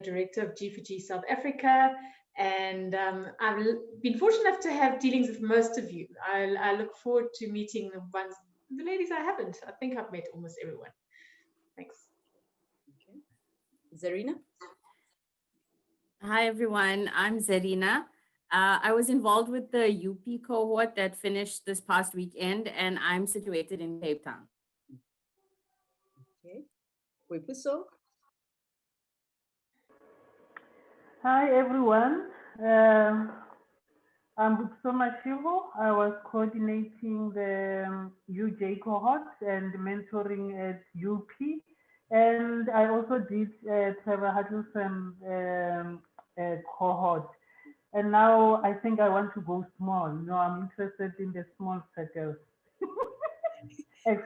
Director of G4G South Africa, and I've been fortunate enough to have dealings with most of you. I look forward to meeting the ladies I haven't. I think I've met almost everyone. Thanks. Okay. Zarina? Hi, everyone. I'm Zarina. I was involved with the UP cohort that finished this past weekend, and I'm situated in Cape Town. Okay. Boipuso? Hi, everyone. I'm Buxo Machivo. I was coordinating the UJ cohort and mentoring at UP. And I also did Trevor Huddleston cohort. And now I think I want to go small. I'm interested in the small circles. And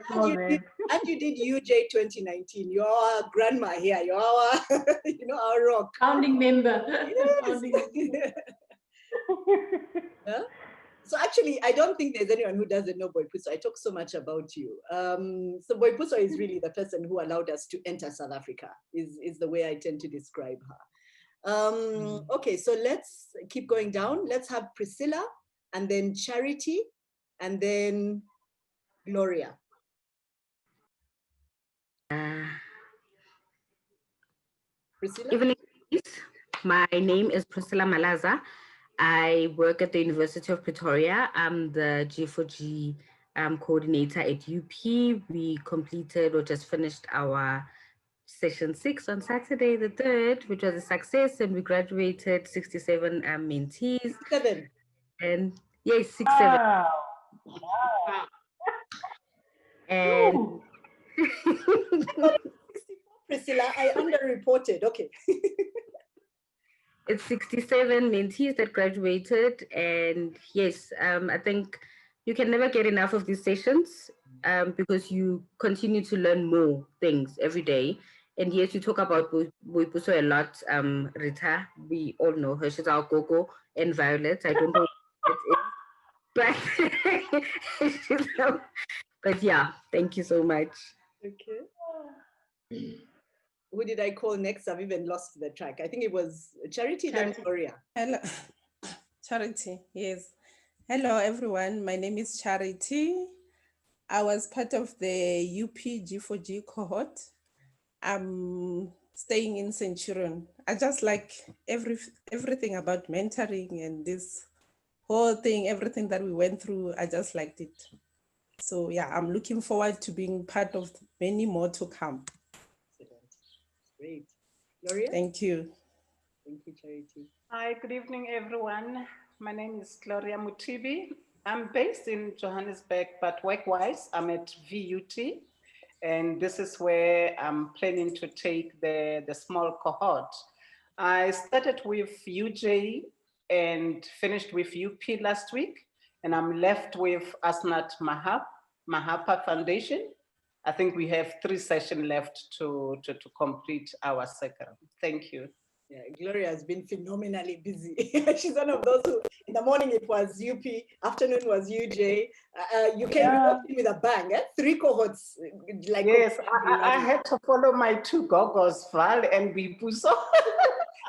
you did UJ 2019. You're our grandma here. You're our, our rock. Founding member. Yes. Huh? So actually, I don't think there's anyone who doesn't know Boipuso. I talk so much about you. So Boipuso is really the person who allowed us to enter South Africa, is the way I tend to describe her. Okay, so let's keep going down. Let's have Priscilla, and then Charity, and then Gloria. Priscilla? Evening. My name is Priscilla Malaza. I work at the University of Pretoria. I'm the G4G coordinator at UP. We completed or just finished our session 6 on Saturday the 3rd, which was a success, and we graduated 67 mentees. 7. And yes, 67. Wow. And Priscilla, I underreported. Okay. It's 67 mentees that graduated, and yes, I think you can never get enough of these sessions because you continue to learn more things every day. And yes, you talk about Boipuso a lot, Rita. We all know her. She's our Gogo, and Violet. I don't know what it is, but yeah, thank you so much. Okay. Who did I call next? I've even lost the track. I think it was Charity, then Gloria. Hello, Charity, yes. Hello, everyone. My name is Charity. I was part of the UP G4G cohort. I'm staying in Centurion. I just like everything about mentoring and this whole thing, everything that we went through, I just liked it. So yeah, I'm looking forward to being part of many more to come. Great. Gloria? Thank you. Thank you, Charity. Hi, good evening, everyone. My name is Gloria Mutibi. I'm based in Johannesburg, but work-wise, I'm at VUT. And this is where I'm planning to take the small cohort. I started with UJ and finished with UP last week. And I'm left with Asnat Mahapa Foundation. I think we have 3 sessions left to complete our cycle. Thank you. Yeah, Gloria has been phenomenally busy. She's one of those who, in the morning it was UP, afternoon was UJ. You came with a bang, eh? 3 cohorts. Like yes, I had to follow my 2 gogos, Val and Boipuso,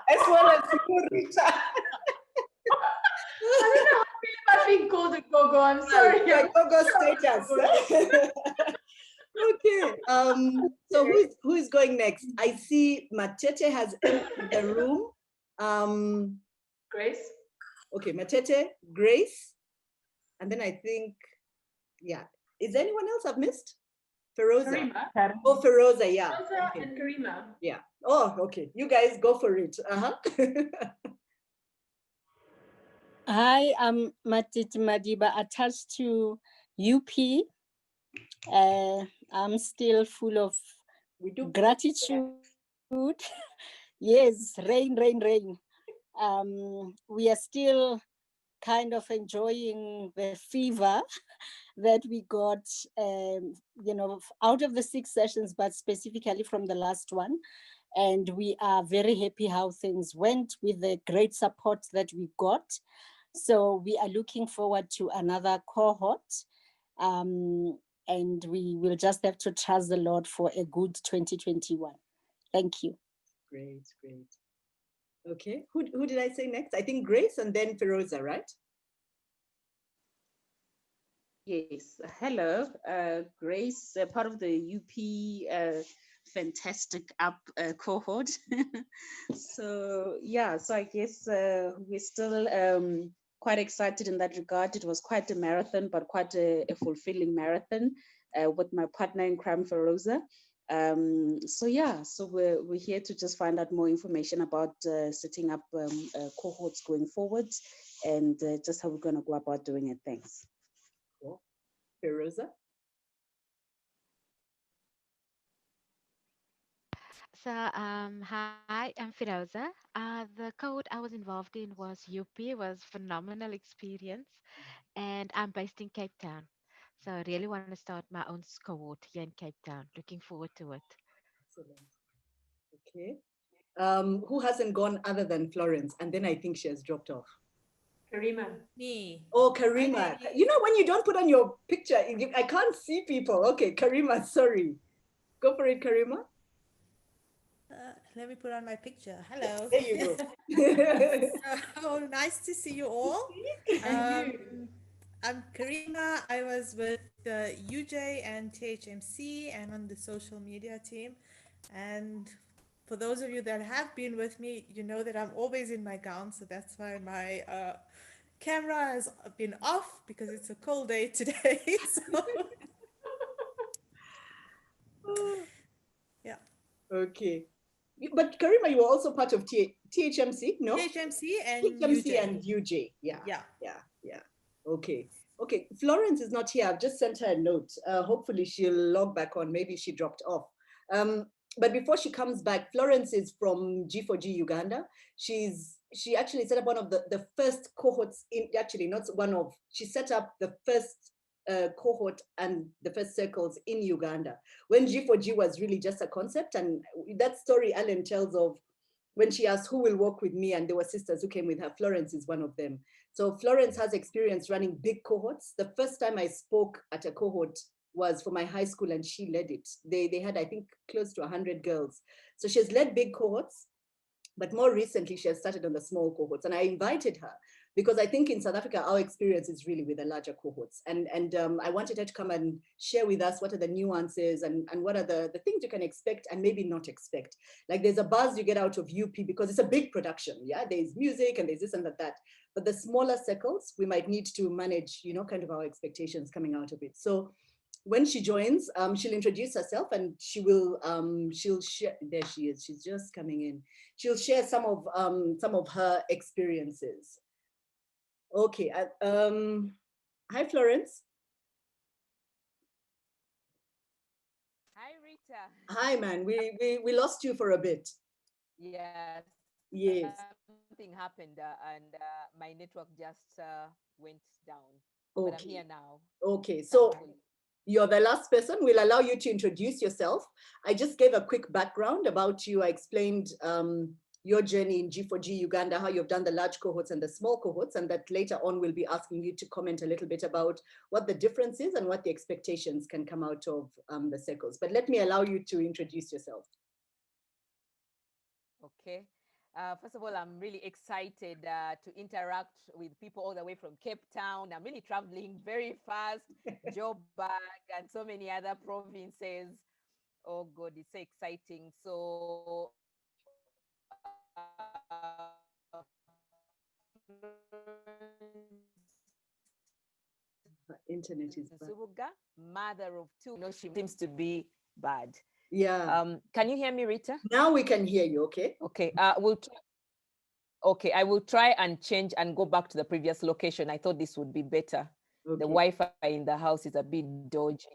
as well as Rita. I don't know how I feel about being called a gogo. I'm sorry. Yeah, gogo status. Okay, so who is going next? I see Matete has entered the room. Grace. Okay, Matete, Grace, and then I think, yeah. Is there anyone else I've missed? Feroza. Karima. Oh, Feroza, yeah. Feroza Okay. and Karima. Yeah. Oh, okay. You guys go for it. Hi, I'm Matiti Madiba, attached to UP. I'm still full of gratitude. Yes, rain. We are still kind of enjoying the fever that we got, out of the 6 sessions, but specifically from the last one. And we are very happy how things went with the great support that we got. So we are looking forward to another cohort. And we will just have to trust the Lord for a good 2021. Thank you. Great. Okay. Who did I say next? I think Grace and then Feroza, right? Yes, hello, Grace, part of the UP Fantastic Up cohort. So yeah, so I guess we're still quite excited in that regard. It was quite a marathon, but quite a fulfilling marathon with my partner in crime, Feroza. So yeah, so we're here to just find out more information about setting up cohorts going forward, and just how we're going to go about doing it. Thanks. Cool. Feroza? So, hi, I'm Firoza. The code I was involved in was UP, was phenomenal experience, and I'm based in Cape Town. So, I really want to start my own cohort here in Cape Town. Looking forward to it. Excellent. Okay. Who hasn't gone other than Florence? And then I think she has dropped off. Karima. Me. Oh, Karima. You know, when you don't put on your picture, I can't see people. Okay, Karima, sorry. Go for it, Karima. Let me put on my picture. Hello. There you go. So nice to see you all. I'm Karima. I was with UJ and THMC and on the social media team. And for those of you that have been with me, you know that I'm always in my gown. So that's why my camera has been off because it's a cold day today. So yeah. Okay. But Karima, you were also part of THMC, no? THMC and THMC UJ. and UJ. Yeah. Yeah. Yeah. Yeah. Okay. Okay. Florence is not here. I've just sent her a note. Hopefully she'll log back on. Maybe she dropped off. But before she comes back, Florence is from G4G Uganda. She actually set up one of the first cohorts in, actually not one of, she set up the first cohort and the first circles in Uganda when G4G was really just a concept. And that story Ellen tells of when she asked who will work with me, and there were sisters who came with her. Florence is one of them. So Florence has experience running big cohorts. The first time I spoke at a cohort was for my high school, and she led it. They had, I think, close to 100 girls. So she has led big cohorts, but more recently she has started on the small cohorts. And I invited her because I think in South Africa, our experience is really with the larger cohorts. And I wanted her to come and share with us what are the nuances and what are the things you can expect and maybe not expect. Like there's a buzz you get out of UP because it's a big production. Yeah, there's music and there's this and that. But the smaller circles, we might need to manage, you know, kind of our expectations coming out of it. So when she joins, she'll introduce herself and she'll share, there she is, she's just coming in. She'll share some of her experiences. Okay, hi Florence. Hi, Rita. Hi man, we lost you for a bit. Yes. Yes. Something happened and my network just went down. But I'm here now. Okay, so Thankfully. you're the last person. We'll allow you to introduce yourself. I just gave a quick background about you. I explained your journey in G4G Uganda, how you've done the large cohorts and the small cohorts, and that later on we'll be asking you to comment a little bit about what the difference is and what the expectations can come out of the circles. But let me allow you to introduce yourself. Okay. First of all, I'm really excited to interact with people all the way from Cape Town. I'm really traveling very fast, Joburg, and so many other provinces. Oh God, it's so exciting. So Internet is bad. Mother of two. No, she seems to be bad. Yeah. Can you hear me, Rita? Now we can hear you. Okay. Okay. Okay, I will try and change and go back to the previous location. I thought this would be better. Okay. The Wi-Fi in the house is a bit dodgy.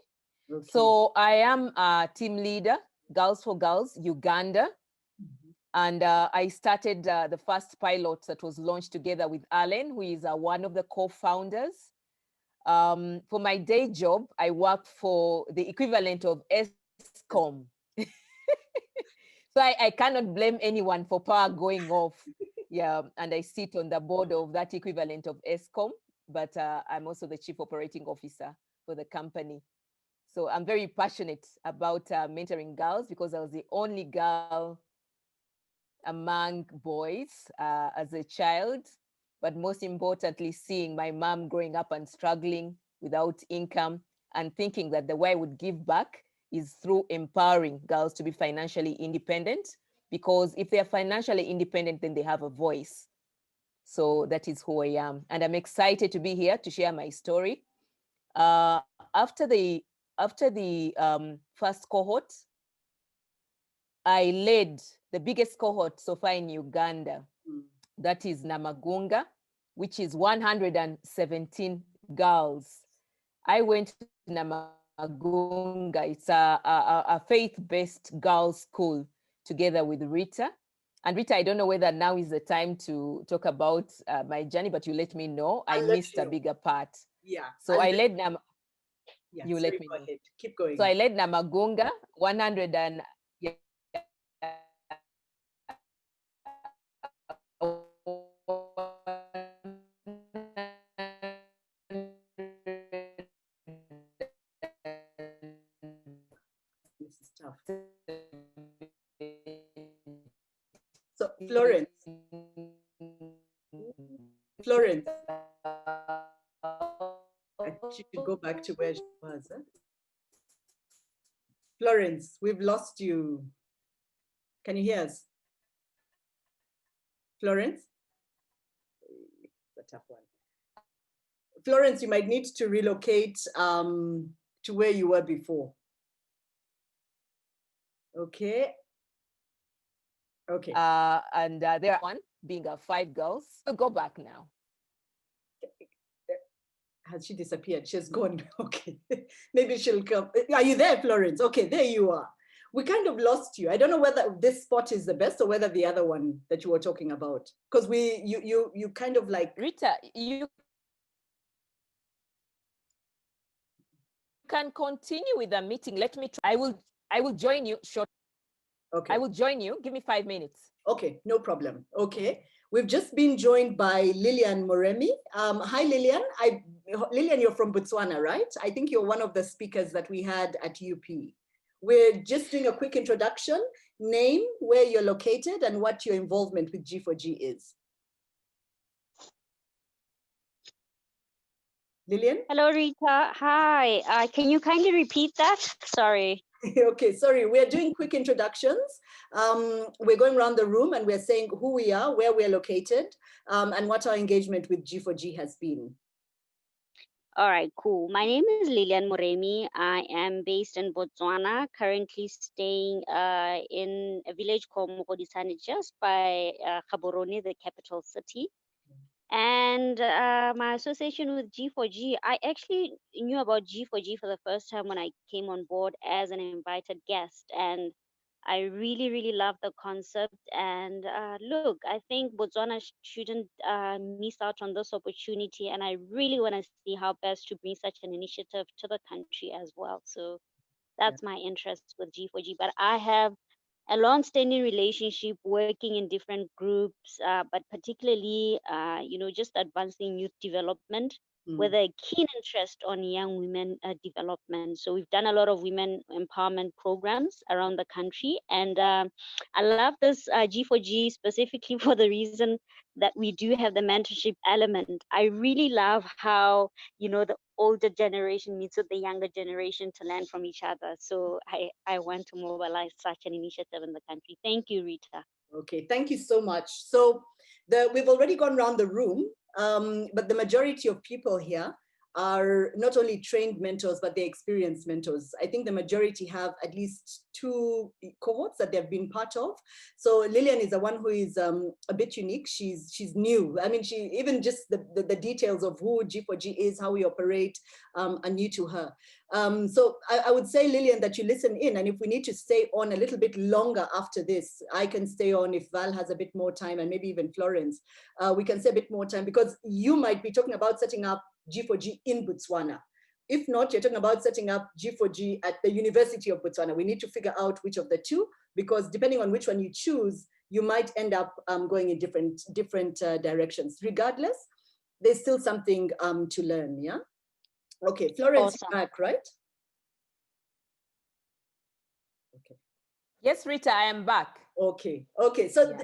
Okay. So I am a team leader, Girls for Girls, Uganda. And I started the first pilot that was launched together with Alan, who is one of the co-founders. For my day job, I work for the equivalent of ESCOM. So I cannot blame anyone for power going off. Yeah, and I sit on the board of that equivalent of ESCOM, but I'm also the chief operating officer for the company. So I'm very passionate about mentoring girls because I was the only girl among boys as a child, but most importantly, seeing my mom growing up and struggling without income and thinking that the way I would give back is through empowering girls to be financially independent, because if they're financially independent, then they have a voice. So that is who I am. And I'm excited to be here to share my story. After the first cohort, I led the biggest cohort so far in Uganda. That is Namagunga, which is 117 girls. I went to Namagunga. It's a faith-based girls' school together with Rita. And Rita, I don't know whether now is the time to talk about my journey, but you let me know. I missed a bigger part. Yeah. So I led Yeah, you sorry, let me go know. ahead. Keep going. So I led Namagunga, 100 and this is tough. So Florence, she should go back to where she was. Huh? Florence, we've lost you. Can you hear us? Florence? It's a tough one. Florence, you might need to relocate to where you were before. Okay. Okay. And there are one being 5 girls. So go back now. Has she disappeared? She's gone. Okay. Maybe she'll come. Are you there, Florence? Okay, there you are. We kind of lost you. I don't know whether this spot is the best or whether the other one that you were talking about. Because you kind of like Rita, you can continue with the meeting. Let me try. I will join you shortly. Okay. I will join you. Give me 5 minutes. Okay, no problem. Okay. We've just been joined by Lilian Moremi. Hi, Lilian. Lilian, you're from Botswana, right? I think you're one of the speakers that we had at UP. We're just doing a quick introduction, name, where you're located, and what your involvement with G4G is. Lilian? Hello, Rita. Hi. Can you kindly repeat that? Sorry. Okay, sorry. We're doing quick introductions. We're going around the room and we're saying who we are, where we're located, and what our engagement with G4G has been. All right, cool. My name is Lilian Moremi. I am based in Botswana, currently staying in a village called Mogodisane, just by Gaborone, the capital city. And my association with G4G, I actually knew about G4G for the first time when I came on board as an invited guest. And I really, really love the concept. And look, I think Botswana shouldn't miss out on this opportunity. And I really want to see how best to bring such an initiative to the country as well. So that's my interest with G4G. But I have a long-standing relationship working in different groups, but particularly, just advancing youth development with a keen interest on young women development. So we've done a lot of women empowerment programs around the country. And I love this G4G specifically for the reason that we do have the mentorship element. I really love how, the older generation meets with the younger generation to learn from each other. So I want to mobilize such an initiative in the country. Thank you, Rita. Okay, thank you so much. So we've already gone around the room, but the majority of people here are not only trained mentors, but they're experienced mentors. I think the majority have at least 2 cohorts that they've been part of. So Lilian is the one who is a bit unique. She's new. I mean, she even just the details of who G4G is, how we operate, are new to her. So I would say, Lilian, that you listen in, and if we need to stay on a little bit longer after this, I can stay on if Val has a bit more time, and maybe even Florence, we can stay a bit more time, because you might be talking about setting up G4G in Botswana. If not, you're talking about setting up G4G at the University of Botswana. We need to figure out which of the 2, because depending on which one you choose, you might end up going in different directions. Regardless, there's still something to learn, yeah? Okay, Florence, awesome. Back, right? Okay. Yes, Rita, I am back. Okay. So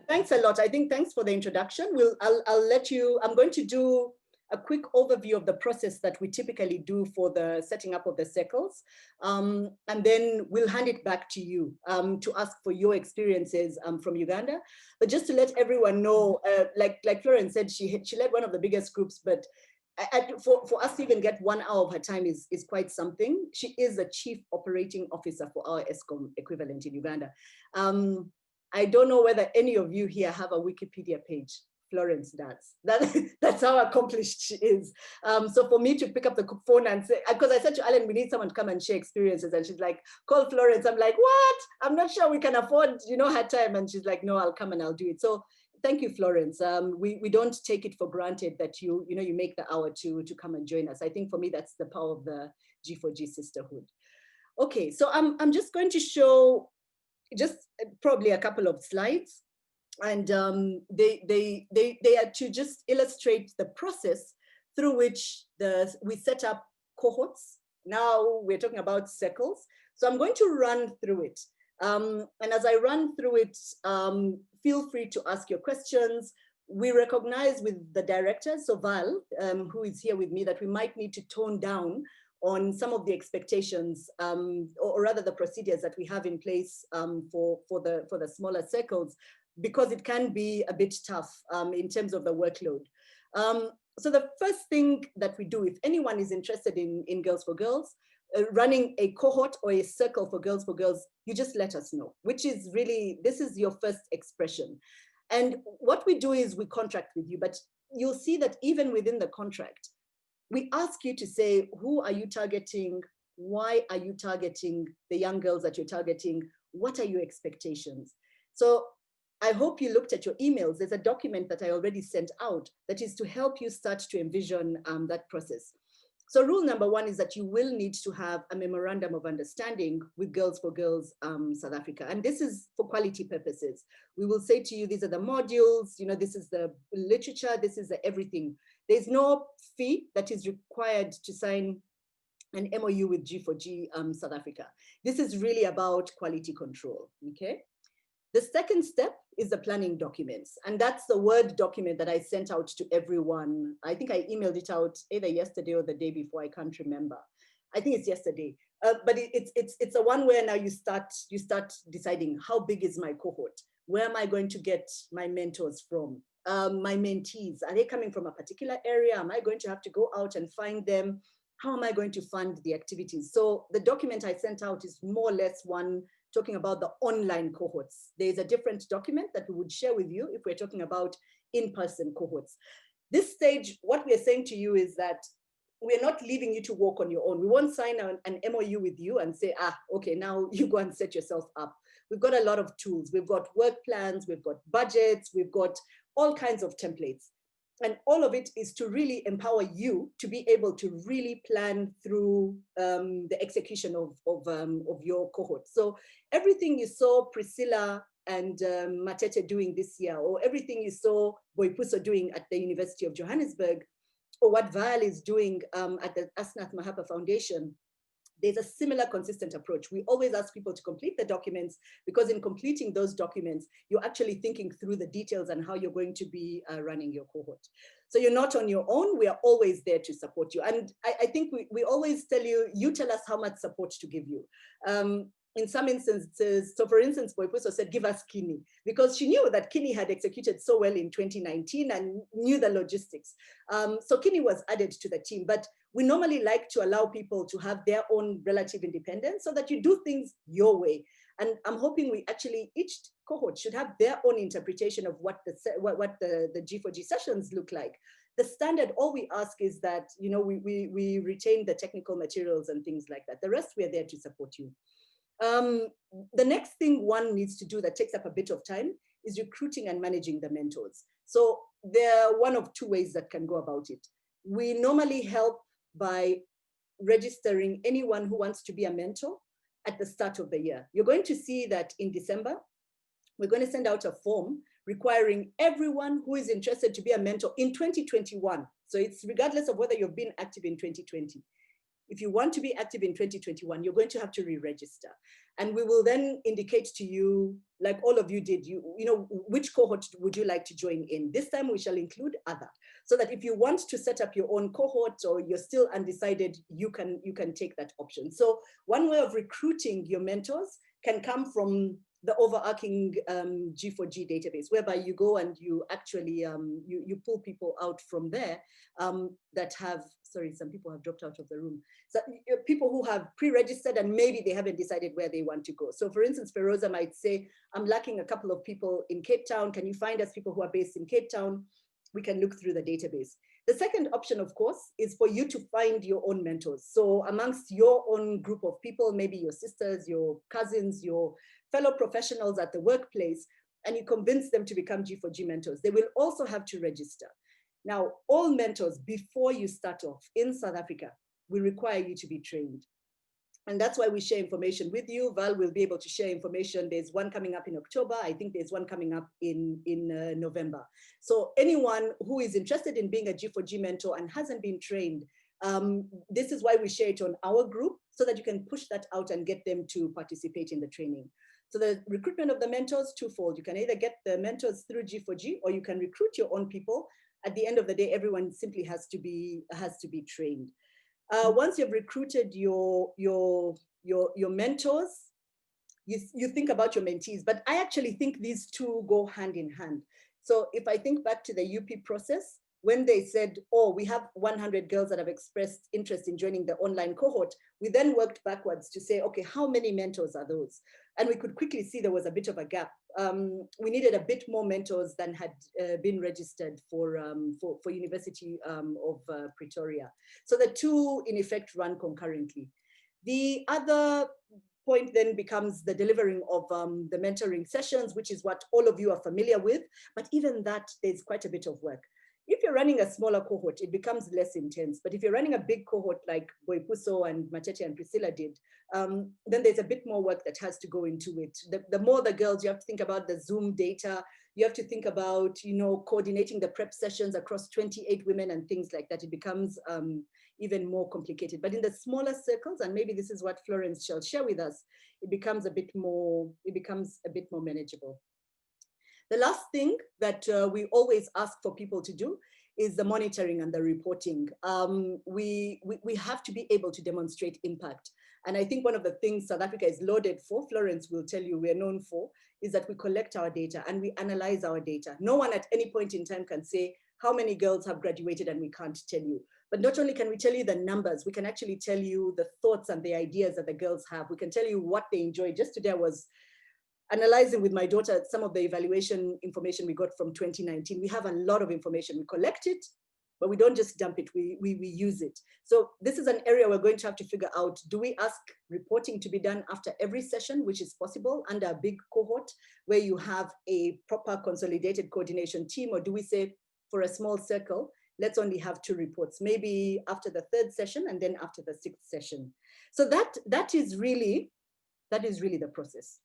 thanks a lot. I think thanks for the introduction. I'll let you, I'm going to do a quick overview of the process that we typically do for the setting up of the circles. And then we'll hand it back to you to ask for your experiences from Uganda. But just to let everyone know, like Florence said, she led one of the biggest groups, but for us to even get 1 hour of her time is quite something. She is the Chief Operating Officer for our ESCOM equivalent in Uganda. I don't know whether any of you here have a Wikipedia page. Florence does. That's how accomplished she is. So for me to pick up the phone and say, because I said to Alan, we need someone to come and share experiences, and she's like, call Florence. I'm like, what? I'm not sure we can afford, her time. And she's like, no, I'll come and I'll do it. So thank you, Florence. We don't take it for granted that you make the hour to come and join us. I think for me, that's the power of the G4G sisterhood. Okay, so I'm just going to show just probably a couple of slides. And they are to just illustrate the process through which we set up cohorts. Now we're talking about circles. So I'm going to run through it. And as I run through it, feel free to ask your questions. We recognize with the director, so Val, who is here with me, that we might need to tone down on some of the expectations, or rather the procedures that we have in place for the smaller circles, because it can be a bit tough in terms of the workload. So the first thing that we do, if anyone is interested in Girls for Girls, running a cohort or a circle for Girls, you just let us know, which is really, this is your first expression. And what we do is we contract with you, but you'll see that even within the contract, we ask you to say, who are you targeting? Why are you targeting the young girls that you're targeting? What are your expectations? So I hope you looked at your emails. There's a document that I already sent out that is to help you start to envision that process. So rule number one is that you will need to have a memorandum of understanding with Girls for Girls South Africa. And this is for quality purposes. We will say to you, these are the modules, this is the literature, this is the everything. There's no fee that is required to sign an MOU with G4G South Africa. This is really about quality control, okay? The second step is the planning documents. And that's the Word document that I sent out to everyone. I think I emailed it out either yesterday or the day before, I can't remember. I think it's yesterday. But it's a one where now you start deciding, how big is my cohort? Where am I going to get my mentors from? My mentees, are they coming from a particular area? Am I going to have to go out and find them? How am I going to fund the activities? So the document I sent out is more or less one talking about the online cohorts. There's a different document that we would share with you if we're talking about in-person cohorts. This stage, what we're saying to you is that we're not leaving you to walk on your own. We won't sign an MOU with you and say, okay, now you go and set yourself up. We've got a lot of tools. We've got work plans, we've got budgets, we've got all kinds of templates. And all of it is to really empower you to be able to really plan through the execution of your cohort. So everything you saw Priscilla and Matete doing this year, or everything you saw Boipuso doing at the University of Johannesburg, or what Val is doing at the Asnath Mahapa Foundation, there's a similar consistent approach. We always ask people to complete the documents, because in completing those documents, you're actually thinking through the details and how you're going to be running your cohort. So you're not on your own. We are always there to support you. And I think we always tell you, you tell us how much support to give you. In some instances, so for instance, Boipuso said, give us Kini, because she knew that Kini had executed so well in 2019 and knew the logistics. So Kini was added to the team, but we normally like to allow people to have their own relative independence so that you do things your way. And I'm hoping we actually, each cohort should have their own interpretation of what the G4G sessions look like. The standard, all we ask is that, we retain the technical materials and things like that. The rest, we're there to support you. The next thing one needs to do that takes up a bit of time is recruiting and managing the mentors. So there are one of two ways that can go about it. We normally help by registering anyone who wants to be a mentor at the start of the year. You're going to see that in December, we're going to send out a form requiring everyone who is interested to be a mentor in 2021. So it's regardless of whether you've been active in 2020. If you want to be active in 2021, you're going to have to re-register. And we will then indicate to you, like all of you did, you know, which cohort would you like to join in? This time we shall include other, so that if you want to set up your own cohort or you're still undecided, you can take that option. So one way of recruiting your mentors can come from the overarching G4G database, whereby you go and you actually, you pull people out from there that have, sorry, some people have dropped out of the room. So people who have pre-registered and maybe they haven't decided where they want to go. So for instance, Feroza might say, I'm lacking a couple of people in Cape Town. Can you find us people who are based in Cape Town? We can look through the database. The second option, of course, is for you to find your own mentors. So amongst your own group of people, maybe your sisters, your cousins, your fellow professionals at the workplace, and you convince them to become G4G mentors. They will also have to register. Now, all mentors, before you start off in South Africa, will require you to be trained. And that's why we share information with you. Val will be able to share information. There's one coming up in October. I think there's one coming up in November. So anyone who is interested in being a G4G mentor and hasn't been trained, this is why we share it on our group, so that you can push that out and get them to participate in the training. So the recruitment of the mentors, twofold. You can either get the mentors through G4G, or you can recruit your own people. At the end of the day, everyone simply has to be trained. Once you've recruited your mentors, you think about your mentees. But I actually think these two go hand in hand. So if I think back to the UP process, when they said, oh, we have 100 girls that have expressed interest in joining the online cohort, we then worked backwards to say, okay, how many mentors are those? And we could quickly see there was a bit of a gap. We needed a bit more mentors than had been registered for University of Pretoria. So the two, in effect, run concurrently. The other point then becomes the delivering of the mentoring sessions, which is what all of you are familiar with. But even that, there's quite a bit of work. If you're running a smaller cohort, it becomes less intense. But if you're running a big cohort like Boipuso and Matete and Priscilla did, then there's a bit more work that has to go into it. The more the girls, you have to think about the Zoom data. You have to think about, you know, coordinating the prep sessions across 28 women and things like that. It becomes even more complicated. But in the smaller circles, and maybe this is what Florence shall share with us, it becomes a bit more manageable. The last thing that we always ask for people to do is the monitoring and the reporting. We have to be able to demonstrate impact. And I think one of the things South Africa is lauded for, Florence will tell you we're known for, is that we collect our data and we analyze our data. No one at any point in time can say how many girls have graduated and we can't tell you. But not only can we tell you the numbers, we can actually tell you the thoughts and the ideas that the girls have. We can tell you what they enjoy. Just today I was analyzing with my daughter some of the evaluation information we got from 2019. We have a lot of information. We collect it, but we don't just dump it, we use it. So this is an area we're going to have to figure out. Do we ask reporting to be done after every session, which is possible under a big cohort where you have a proper consolidated coordination team, or do we say for a small circle, let's only have 2 reports, maybe after the 3rd session and then after the 6th session. So that is really the process.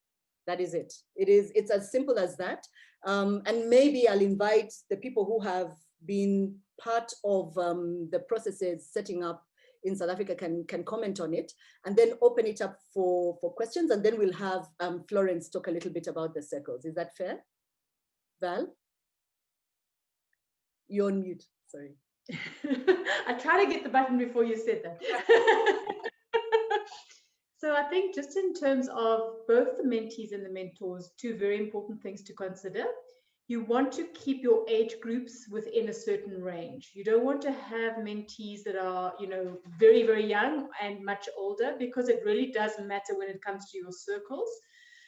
That is it. It's as simple as that. And maybe I'll invite the people who have been part of the processes setting up in South Africa can comment on it, and then open it up for questions, and then we'll have Florence talk a little bit about the circles. Is that fair? Val? You're on mute, sorry. I tried to get the button before you said that. So I think just in terms of both the mentees and the mentors, 2 very important things to consider. You want to keep your age groups within a certain range. You don't want to have mentees that are, you know, very, very young and much older, because it really doesn't matter when it comes to your circles.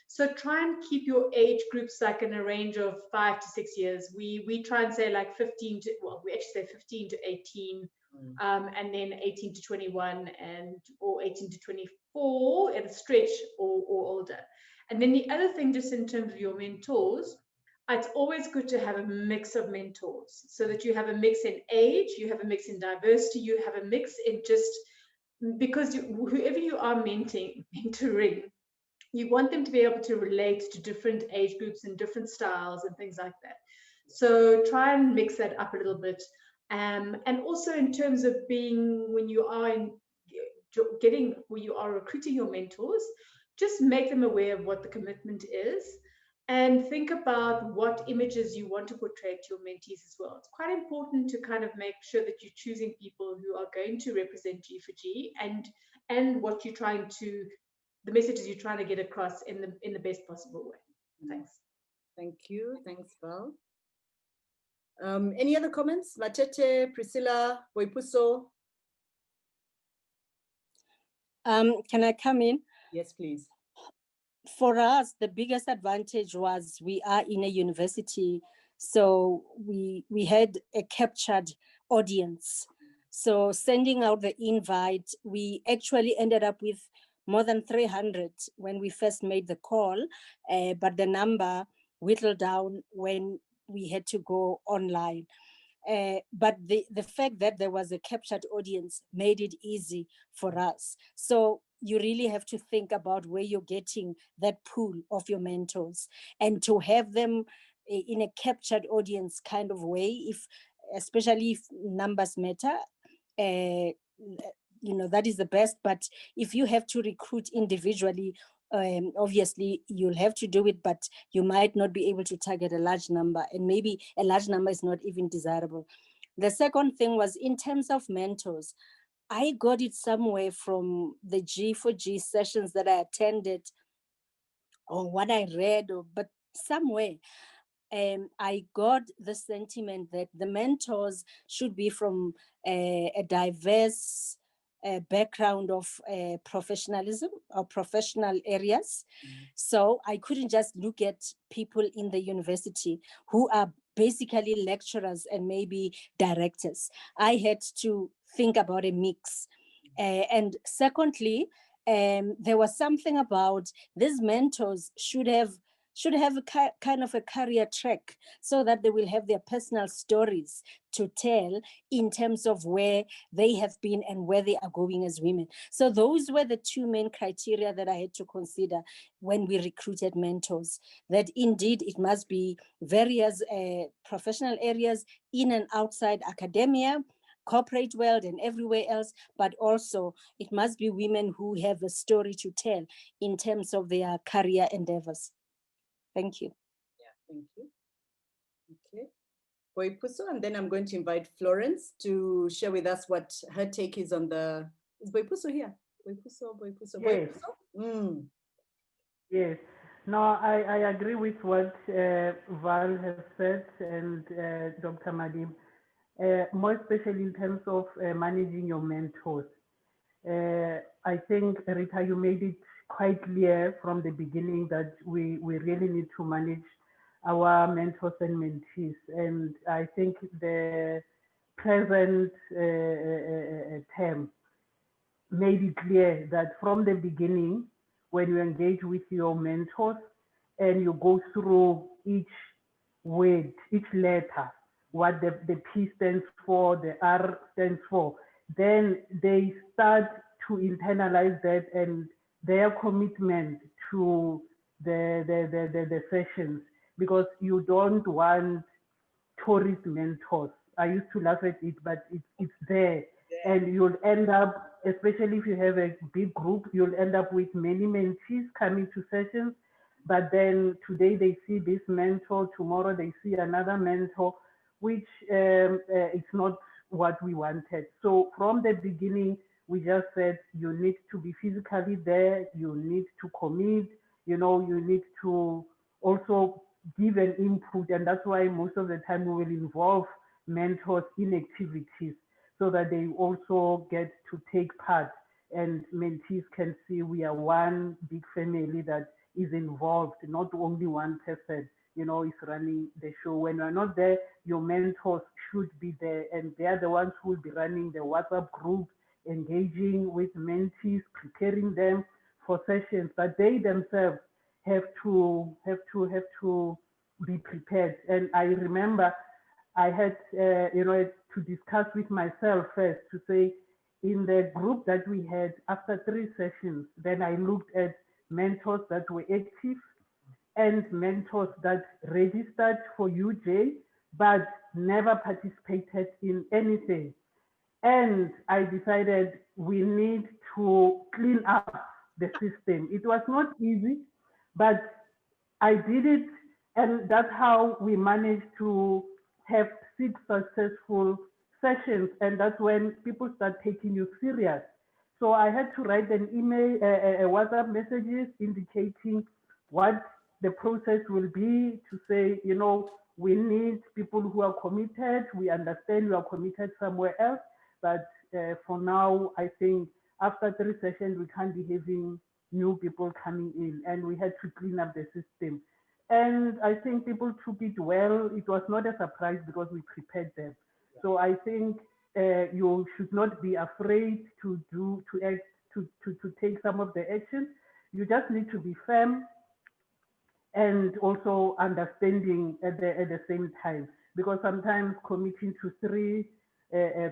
So try and keep your age groups like in a range of 5 to 6 years. We try and say like 15 to, well, we actually say 15 to 18, and then 18 to 21 or 18 to 24 at a stretch or older. And then the other thing, just in terms of your mentors, it's always good to have a mix of mentors, so that you have a mix in age, you have a mix in diversity, you have a mix in just, because whoever you are mentoring, you want them to be able to relate to different age groups and different styles and things like that. So try and mix that up a little bit. And also in terms of being, when you are getting, where you are recruiting your mentors, just make them aware of what the commitment is, and think about what images you want to portray to your mentees as well. It's quite important to kind of make sure that you're choosing people who are going to represent G4G and what you're trying to, the messages you're trying to get across in the best possible way. Thanks. Thank you. Thanks, Val. Any other comments? Matete, Priscilla, Boipuso? Can I come in? Yes, please. For us, the biggest advantage was we are in a university, so we had a captured audience. So sending out the invite, we actually ended up with more than 300 when we first made the call, but the number whittled down when we had to go online. But the fact that there was a captured audience made it easy for us. So you really have to think about where you're getting that pool of your mentors, and to have them in a captured audience kind of way, especially if numbers matter, that is the best. But if you have to recruit individually, obviously you'll have to do it, but you might not be able to target a large number, and maybe a large number is not even desirable. The second thing was in terms of mentors. I got it somewhere from the G4G sessions that I attended, or what I read, but somewhere. I got the sentiment that the mentors should be from a diverse background of professionalism or professional areas. So I couldn't just look at people in the university who are basically lecturers and maybe directors. I had to think about a mix. And secondly, there was something about these mentors should have a kind of a career track, so that they will have their personal stories to tell in terms of where they have been and where they are going as women. So those were the two main criteria that I had to consider when we recruited mentors, that indeed it must be various professional areas in and outside academia, corporate world and everywhere else, but also it must be women who have a story to tell in terms of their career endeavors. Thank you. Yeah, thank you. Okay. Boipuso, and then I'm going to invite Florence to share with us what her take is on the... Is Boipuso here? Boipuso. Yes. Boipuso? Yes. No, I agree with what Val has said and Dr. Madim, more especially in terms of managing your mentors. I think, Rita, you made it quite clear from the beginning that we really need to manage our mentors and mentees. And I think the present term made it clear that from the beginning, when you engage with your mentors and you go through each word, each letter, what the P stands for, the R stands for, then they start to internalize that and their commitment to the sessions, because you don't want tourist mentors. I used to laugh at it, but it's there. And you'll end up, especially if you have a big group, you'll end up with many mentees coming to sessions, but then today they see this mentor, tomorrow they see another mentor, which is not what we wanted. So from the beginning, we just said you need to be physically there, you need to commit, you need to also give an input, and that's why most of the time we will involve mentors in activities so that they also get to take part, and mentees can see we are one big family that is involved, not only one person is running the show. When you're not there, your mentors should be there, and they're the ones who will be running the WhatsApp group, engaging with mentees, preparing them for sessions, but they themselves have to be prepared. And I remember I had to discuss with myself first to say, in the group that we had after 3 sessions, then I looked at mentors that were active and mentors that registered for UJ but never participated in anything. And I decided we need to clean up the system. It was not easy, but I did it, and that's how we managed to have 6 successful sessions, and that's when people start taking you serious. So I had to write an email, WhatsApp messages indicating what the process will be, to say, you know, we need people who are committed. We understand you are committed somewhere else, but for now, I think after 3 sessions, we can't be having new people coming in, and we had to clean up the system. And I think people took it well. It was not a surprise because we prepared them. So I think you should not be afraid to act, to take some of the actions. You just need to be firm and also understanding at the same time, because sometimes committing to 3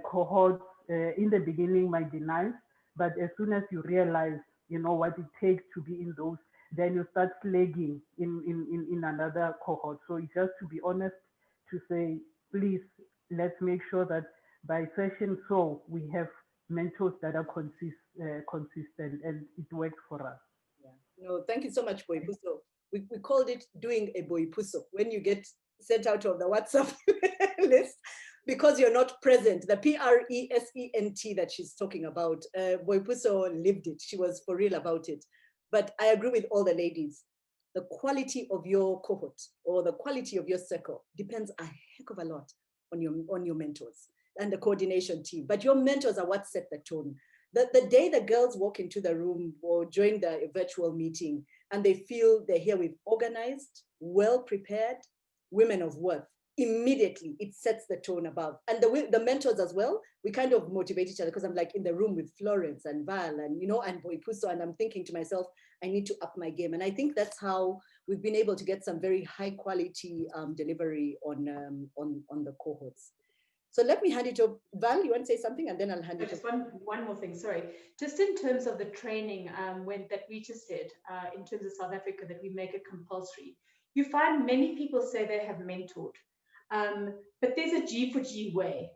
cohorts in the beginning might be nice, but as soon as you realize, you know, what it takes to be in those, then you start flagging in another cohort. So it's just to be honest, to say, please, let's make sure that by session so we have mentors that are consistent, and it works for us. Yeah. No, thank you so much, Boipuso. We called it doing a Boipuso when you get sent out of the WhatsApp list because you're not present. The PRESENT that she's talking about, Boipuso lived it. She was for real about it. But I agree with all the ladies. The quality of your cohort or the quality of your circle depends a heck of a lot on your mentors and the coordination team. But your mentors are what set the tone. The day the girls walk into the room or join the virtual meeting and they feel they're here with organized, well-prepared women of worth, immediately it sets the tone above. And the mentors as well, we kind of motivate each other, because I'm like in the room with Florence and Val and, you know, and Boipuso, and I'm thinking to myself, I need to up my game. And I think that's how we've been able to get some very high quality delivery on the cohorts. So let me hand it over. Val, you want to say something, and then I'll hand it just over. one more thing, sorry. Just in terms of the training, when that we just said, in terms of South Africa, that we make it compulsory. You find many people say they have mentored, but there's a G4G way.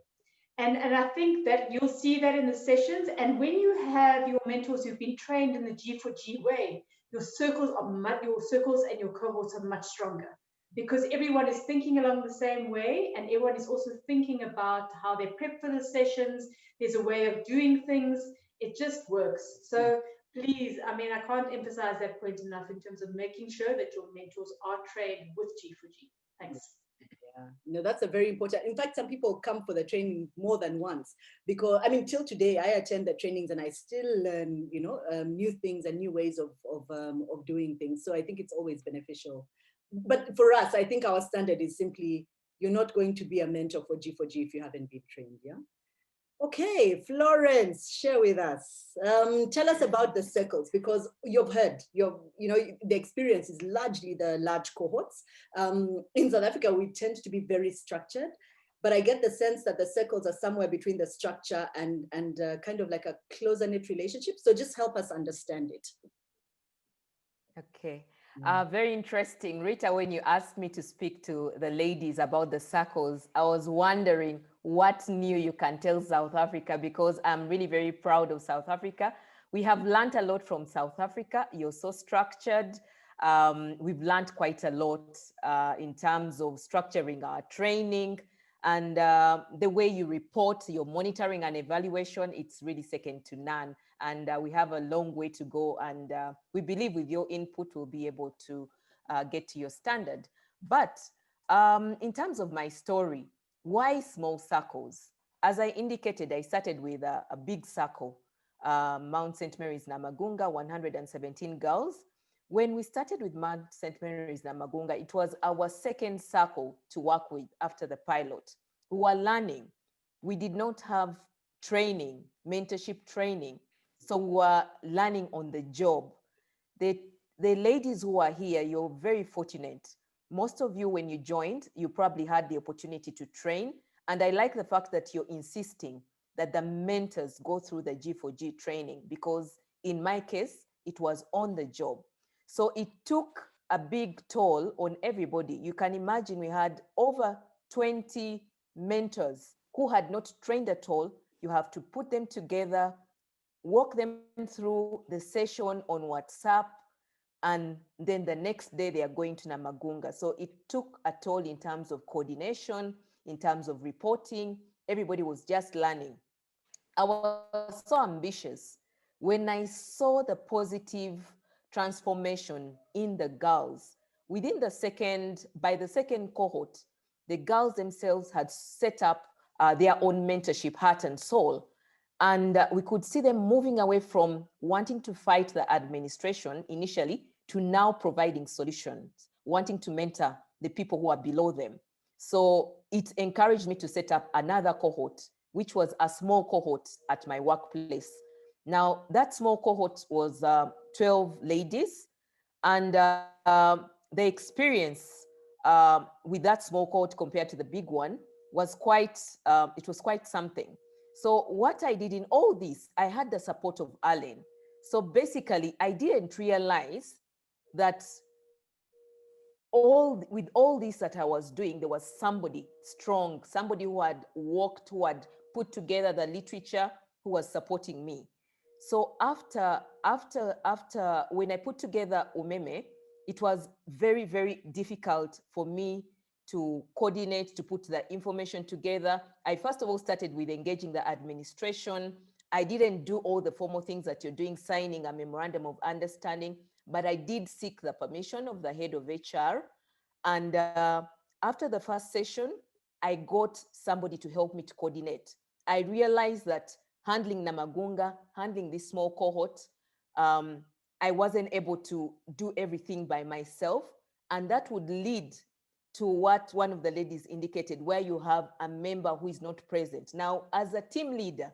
And I think that you'll see that in the sessions. And when you have your mentors who've been trained in the G4G way, your circles and your cohorts are much stronger, because everyone is thinking along the same way, and everyone is also thinking about how they prep for the sessions. There's a way of doing things. It just works. So please, I mean, I can't emphasize that point enough in terms of making sure that your mentors are trained with G4G. Thanks. Yeah, no, that's a very important. In fact, some people come for the training more than once, because I mean, till today, I attend the trainings and I still learn, you know, new things and new ways of doing things. So I think it's always beneficial. But for us, I think our standard is simply, you're not going to be a mentor for G4G if you haven't been trained. Yeah. Okay, Florence, share with us. Tell us about the circles, because you've heard, you know, the experience is largely the large cohorts. In South Africa, we tend to be very structured, but I get the sense that the circles are somewhere between the structure and kind of like a closer-knit relationship. So just help us understand it. Okay. Very interesting. Rita, when you asked me to speak to the ladies about the circles, I was wondering what new you can tell South Africa, because I'm really very proud of South Africa. We have learned a lot from South Africa. You're so structured. We've learned quite a lot in terms of structuring our training, and the way you report your monitoring and evaluation, it's really second to none. And we have a long way to go. And we believe with your input, we'll be able to get to your standard. But in terms of my story, why small circles? As I indicated, I started with a big circle, Mount St. Mary's Namagunga, 117 girls. When we started with Mount St. Mary's Namagunga, it was our second circle to work with after the pilot. We were learning. We did not have training, mentorship training. So we were learning on the job. The ladies who are here, you're very fortunate. Most of you, when you joined, you probably had the opportunity to train. And I like the fact that you're insisting that the mentors go through the G4G training, because in my case, it was on the job. So it took a big toll on everybody. You can imagine we had over 20 mentors who had not trained at all. You have to put them together, walk them through the session on WhatsApp, and then the next day they are going to Namagunga. So it took a toll in terms of coordination, in terms of reporting. Everybody was just learning. I was so ambitious. When I saw the positive transformation in the girls, by the second cohort, the girls themselves had set up their own mentorship, Heart and Soul. And we could see them moving away from wanting to fight the administration initially to now providing solutions, wanting to mentor the people who are below them. So it encouraged me to set up another cohort, which was a small cohort at my workplace. Now, that small cohort was 12 ladies, and the experience with that small cohort compared to the big one was quite something. So what I did in all this, I had the support of Alan. So basically, I didn't realize that with all this that I was doing, there was somebody strong, somebody who had worked, who had put together the literature, who was supporting me. So after when I put together Umeme, it was very, very difficult for me to coordinate, to put the information together. I first of all started with engaging the administration. I didn't do all the formal things that you're doing, signing a memorandum of understanding, but I did seek the permission of the head of HR. And after the first session, I got somebody to help me to coordinate. I realized that handling Namagunga, handling this small cohort, I wasn't able to do everything by myself. And that would lead to what one of the ladies indicated, where you have a member who is not present. Now, as a team leader,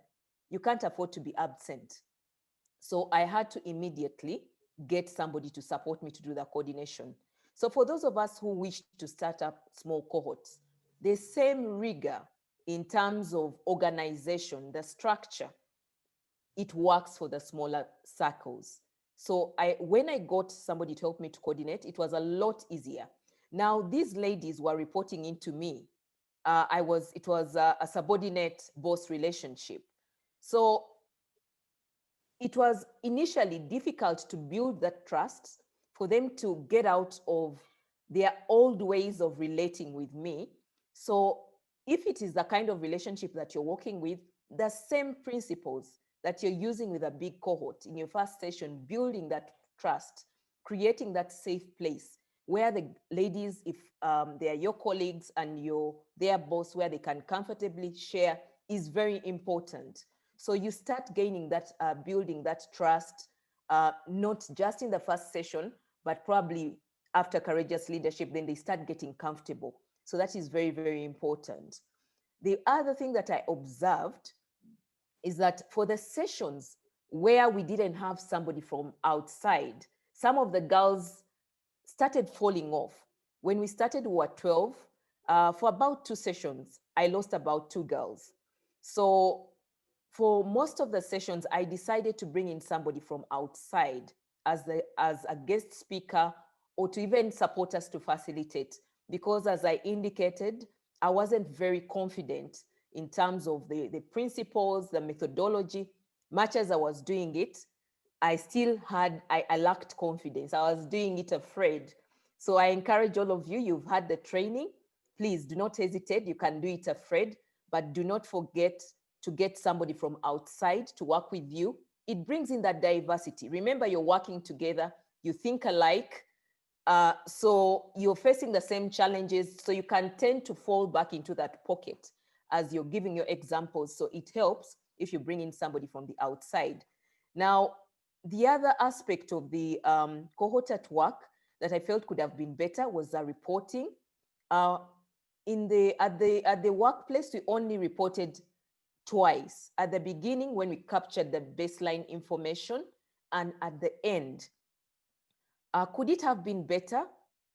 you can't afford to be absent. So I had to immediately get somebody to support me to do the coordination. So for those of us who wish to start up small cohorts, the same rigor in terms of organization, the structure, it works for the smaller circles. So when I got somebody to help me to coordinate, it was a lot easier. Now, these ladies were reporting into me. It was a subordinate boss relationship. So it was initially difficult to build that trust, for them to get out of their old ways of relating with me. So if it is the kind of relationship that you're working with, the same principles that you're using with a big cohort in your first session, building that trust, creating that safe place where the ladies, if they are your colleagues and you're their boss, where they can comfortably share, is very important. So you start gaining that, building that trust, not just in the first session, but probably after courageous leadership, then they start getting comfortable. So that is very, very important. The other thing that I observed is that for the sessions where we didn't have somebody from outside, some of the girls started falling off. When we started, we were 12. For about 2 sessions, I lost about 2 girls. So for most of the sessions, I decided to bring in somebody from outside as a guest speaker, or to even support us to facilitate. Because as I indicated, I wasn't very confident in terms of the principles, the methodology. Much as I was doing it, I still I lacked confidence. I was doing it afraid. So I encourage all of you, you've had the training, please do not hesitate. You can do it afraid, but do not forget to get somebody from outside to work with you. It brings in that diversity. Remember, you're working together, you think alike, so you're facing the same challenges, so you can tend to fall back into that pocket as you're giving your examples. So it helps if you bring in somebody from the outside. Now, the other aspect of the cohort at work that I felt could have been better was the reporting. At the workplace, we only reported twice, at the beginning when we captured the baseline information, and at the end. Could it have been better?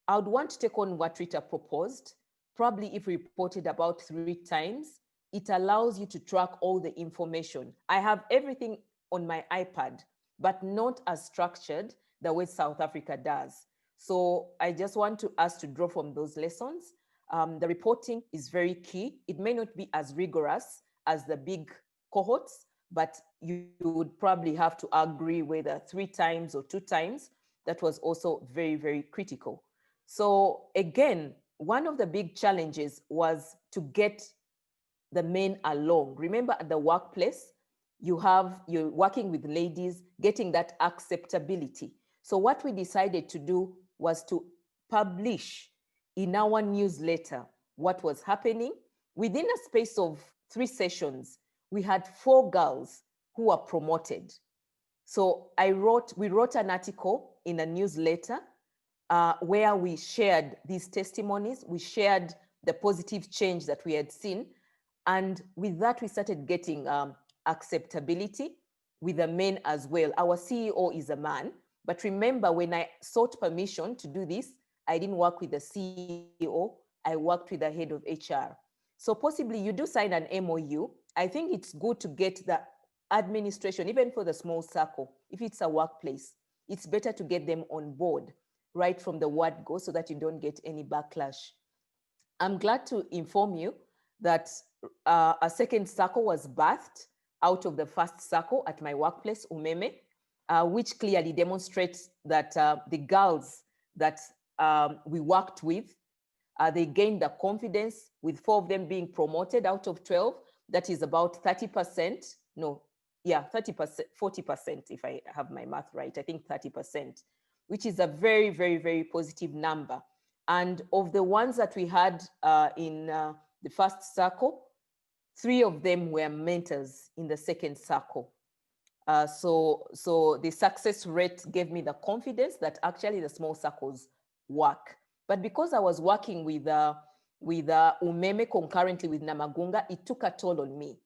I would want to take on what Rita proposed. Probably if reported about 3 times, it allows you to track all the information. I have everything on my iPad, but not as structured the way South Africa does. So I just want us to draw from those lessons. The reporting is very key. It may not be as rigorous as the big cohorts, but you would probably have to agree whether 3 times or 2 times. That was also very, very critical. So again, one of the big challenges was to get the men along. Remember, at the workplace, you're working with ladies, getting that acceptability. So what we decided to do was to publish in our newsletter what was happening. Within a space of 3 sessions, we had 4 girls who were promoted. So we wrote an article in a newsletter where we shared these testimonies. We shared the positive change that we had seen. And with that, we started getting acceptability with the men as well. Our CEO is a man. But remember, when I sought permission to do this, I didn't work with the CEO. I worked with the head of HR. So possibly you do sign an MOU. I think it's good to get the administration, even for the small circle. If it's a workplace, it's better to get them on board right from the word go so that you don't get any backlash. I'm glad to inform you that a second circle was birthed out of the first circle at my workplace, Umeme, which clearly demonstrates that the girls that we worked with, they gained the confidence, with 4 of them being promoted out of 12. That is about 30%. No, yeah, 30%, 40%, if I have my math right. I think 30%, which is a very, very, very positive number. And of the ones that we had in the first circle, 3 of them were mentors in the second circle. So the success rate gave me the confidence that actually the small circles work. But because I was working with Umeme concurrently with Namagunga, it took a toll on me.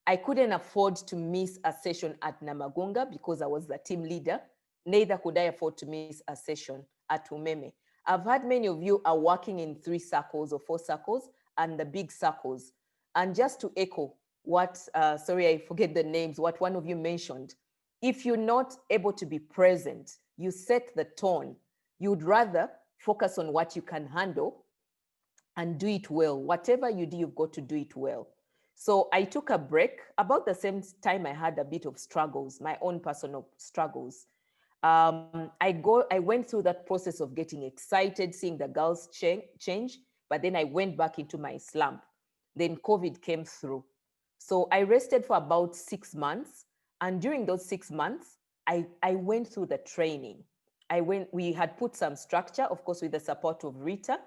I couldn't afford to miss a session at Namagunga because I was the team leader. Neither could I afford to miss a session at Umeme. I've heard many of you are working in 3 circles or 4 circles and the big circles. And just to echo what, sorry, I forget the names, what one of you mentioned, if you're not able to be present, you set the tone. You'd rather focus on what you can handle and do it well. Whatever you do, you've got to do it well. So I took a break. About the same time, I had a bit of struggles, my own personal struggles. I went through that process of getting excited, seeing the girls change, but then I went back into my slump. Then COVID came through. So I rested for about 6 months. And during those 6 months, I went through the training. We had put some structure, of course, with the support of Rita.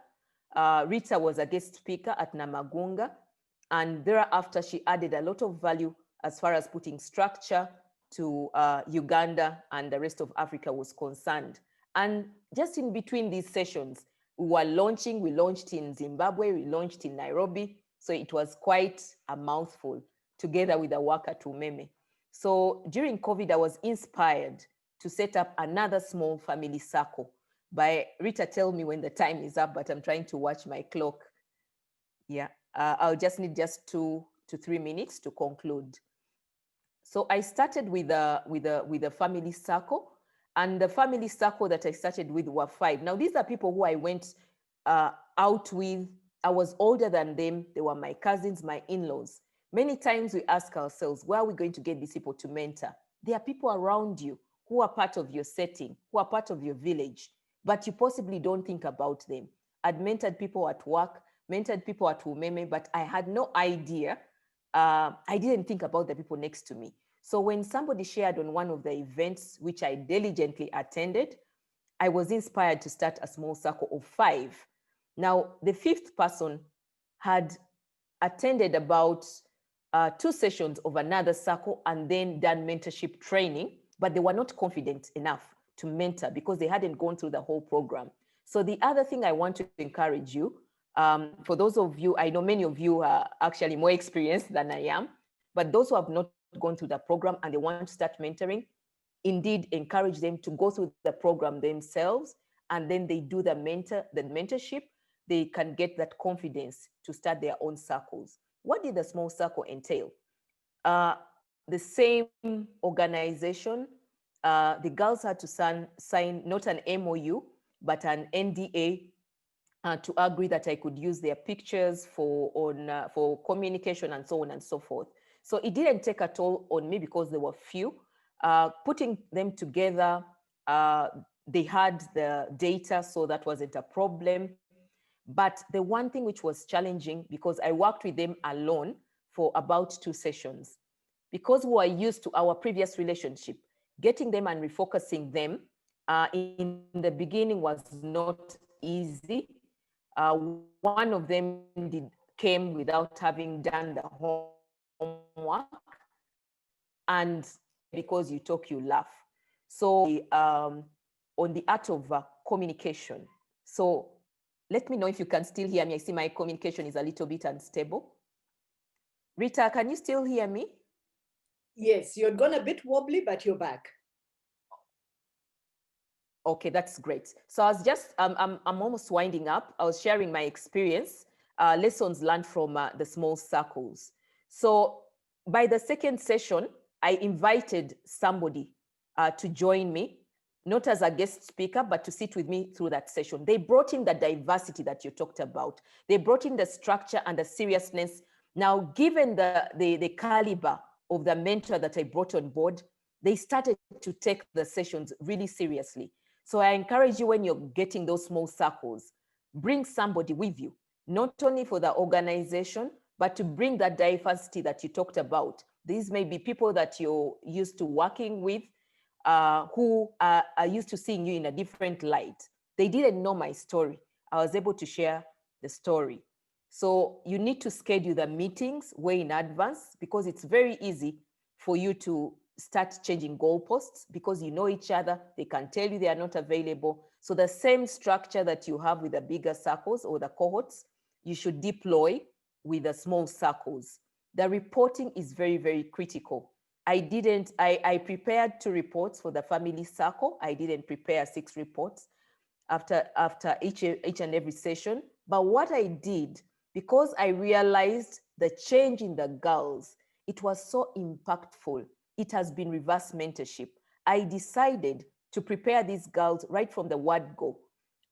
Rita was a guest speaker at Namagunga. And thereafter, she added a lot of value as far as putting structure to Uganda and the rest of Africa was concerned. And just in between these sessions, we launched in Zimbabwe, we launched in Nairobi. So it was quite a mouthful together with the work at Umeme. So during COVID, I was inspired to set up another small family circle by Rita. Tell me when the time is up, but I'm trying to watch my clock. Yeah, I'll just need 2 to 3 minutes to conclude. So I started with a family circle, and the family circle that I started with were 5. Now, these are people who I went out with. I was older than them. They were my cousins, my in-laws. Many times we ask ourselves, where are we going to get these people to mentor? There are people around you who are part of your setting, who are part of your village, but you possibly don't think about them. I'd mentored people at work, mentored people at Umeme, but I had no idea. I didn't think about the people next to me. So when somebody shared on one of the events, which I diligently attended, I was inspired to start a small circle of 5. Now, the 5th person had attended about 2 sessions of another circle and then done mentorship training, but they were not confident enough to mentor because they hadn't gone through the whole program. So the other thing I want to encourage you, for those of you, I know many of you are actually more experienced than I am, but those who have not gone through the program and they want to start mentoring, indeed encourage them to go through the program themselves, and then they do the mentorship. They can get that confidence to start their own circles. What did the small circle entail? The same organization, the girls had to sign not an MOU, but an NDA to agree that I could use their pictures for communication and so on and so forth. So it didn't take a toll on me because there were few. Putting them together, they had the data, so that wasn't a problem. But the one thing which was challenging, because I worked with them alone for about 2 sessions, because we were used to our previous relationship, getting them and refocusing them in the beginning was not easy. One of them came without having done the homework, and because you talk, you laugh. So on the art of communication. So let me know if you can still hear me. I see my communication is a little bit unstable. Rita, can you still hear me? Yes, you're gone a bit wobbly, but you're back. Okay, that's great. So I was just, I'm almost winding up. I was sharing my experience, lessons learned from the small circles. So by the second session, I invited somebody to join me, not as a guest speaker, but to sit with me through that session. They brought in the diversity that you talked about. They brought in the structure and the seriousness. Now, given the caliber of the mentor that I brought on board, they started to take the sessions really seriously. So I encourage you, when you're getting those small circles, bring somebody with you, not only for the organization, but to bring that diversity that you talked about. These may be people that you're used to working with, who are used to seeing you in a different light. They didn't know my story. I was able to share the story. So you need to schedule the meetings way in advance, because it's very easy for you to start changing goalposts, because you know each other. They can tell you they are not available. So the same structure that you have with the bigger circles or the cohorts, you should deploy with the small circles. The reporting is very, very critical. I prepared 2 reports for the family circle. I didn't prepare 6 reports after each and every session. But what I did, because I realized the change in the girls, it was so impactful. It has been reverse mentorship. I decided to prepare these girls right from the word go.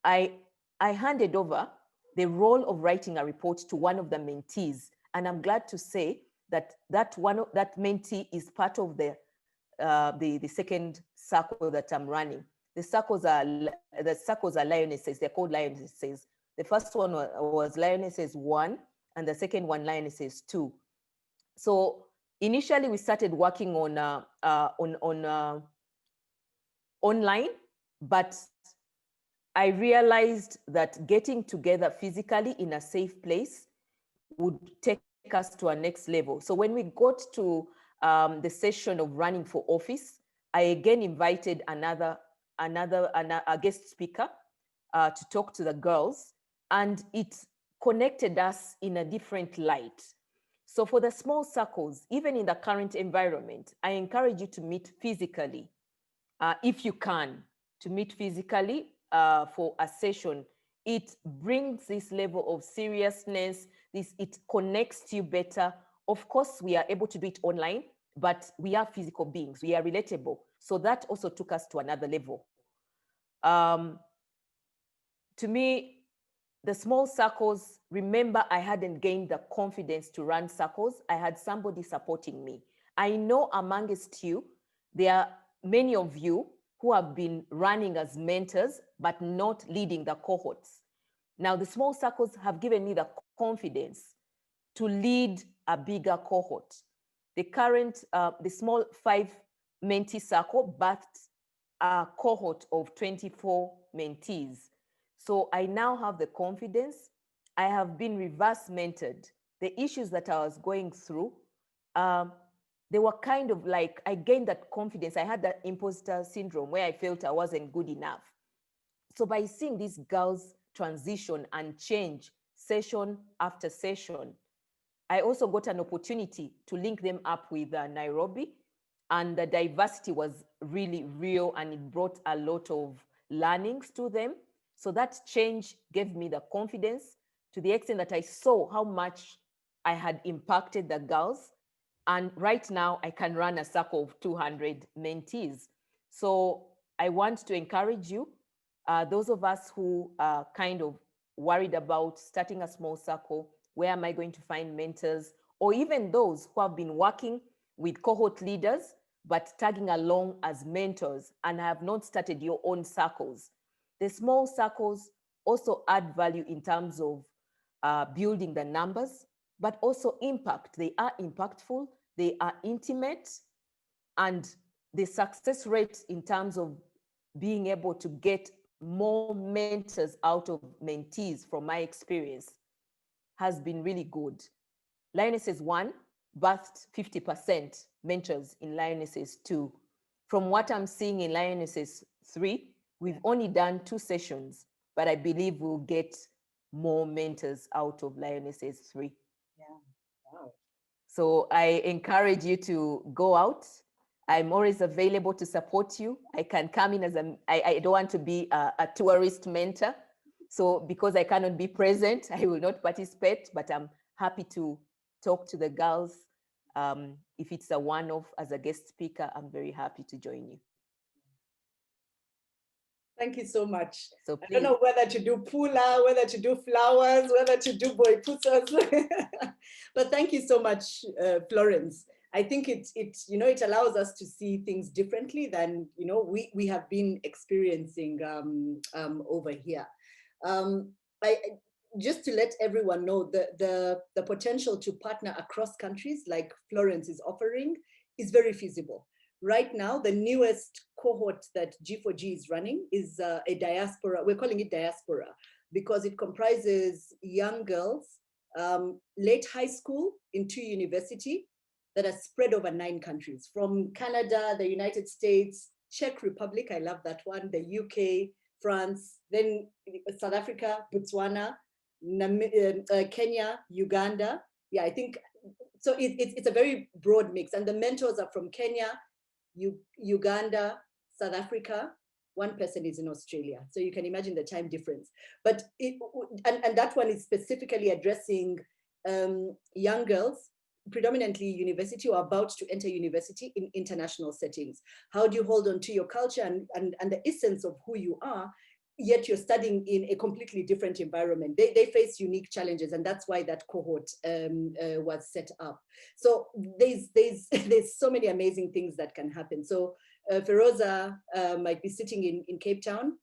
I handed over the role of writing a report to one of the mentees. And I'm glad to say that that mentee is part of the second circle that I'm running. The circles are lionesses. They're called lionesses. The first one was lionesses 1, and the second one lionesses 2. So initially we started working on online, but I realized that getting together physically in a safe place would take us to our next level. So when we got to the session of running for office, I again invited a guest speaker to talk to the girls, and it connected us in a different light. So for the small circles, even in the current environment, I encourage you to meet physically, if you can, to meet physically for a session. It brings this level of seriousness, it connects you better. Of course, we are able to do it online, but we are physical beings, we are relatable. So that also took us to another level. To me, the small circles, remember, I hadn't gained the confidence to run circles. I had somebody supporting me. I know amongst you, there are many of you who have been running as mentors, but not leading the cohorts. Now, the small circles have given me the confidence to lead a bigger cohort. The current, the small 5 mentee circle birthed a cohort of 24 mentees. So I now have the confidence. I have been reverse mentored. The issues that I was going through, they were kind of like, I gained that confidence. I had that imposter syndrome where I felt I wasn't good enough. So by seeing these girls transition and change session after session, I also got an opportunity to link them up with Nairobi, and the diversity was really real, and it brought a lot of learnings to them. So that change gave me the confidence, to the extent that I saw how much I had impacted the girls. And right now I can run a circle of 200 mentees. So I want to encourage you, those of us who are kind of worried about starting a small circle, where am I going to find mentors, or even those who have been working with cohort leaders, but tagging along as mentors and have not started your own circles. The small circles also add value in terms of building the numbers, but also impact. They are impactful, they are intimate, and the success rate in terms of being able to get more mentors out of mentees, from my experience, has been really good. Lionesses 1 birthed 50% mentors in Lionesses 2. From what I'm seeing in Lionesses 3, we've only done 2 sessions, but I believe we'll get more mentors out of Lionesses 3. Yeah, wow. So I encourage you to go out. I'm always available to support you. I can come in as I don't want to be a tourist mentor. So because I cannot be present, I will not participate, but I'm happy to talk to the girls. If it's a one-off as a guest speaker, I'm very happy to join you. Thank you so much. So please. I don't know whether to do pula, whether to do flowers, whether to do boipusos, but thank you so much, Florence. I think it allows us to see things differently than we have been experiencing over here. Just to let everyone know, the potential to partner across countries like Florence is offering is very feasible. Right now, the newest cohort that G4G is running is a diaspora. We're calling it diaspora because it comprises young girls, late high school into university, that are spread over 9 countries, from Canada, the United States, Czech Republic, I love that one, the UK, France, then South Africa, Botswana, Kenya, Uganda. Yeah, I think, so it's a very broad mix. And the mentors are from Kenya, Uganda, South Africa. One person is in Australia. So you can imagine the time difference. But and that one is specifically addressing young girls, predominantly university or about to enter university, in international settings. How do you hold on to your culture and the essence of who you are, yet you're studying in a completely different environment? They face unique challenges, and that's why that cohort was set up. So there's so many amazing things that can happen. So Feroza might be sitting in Cape Town.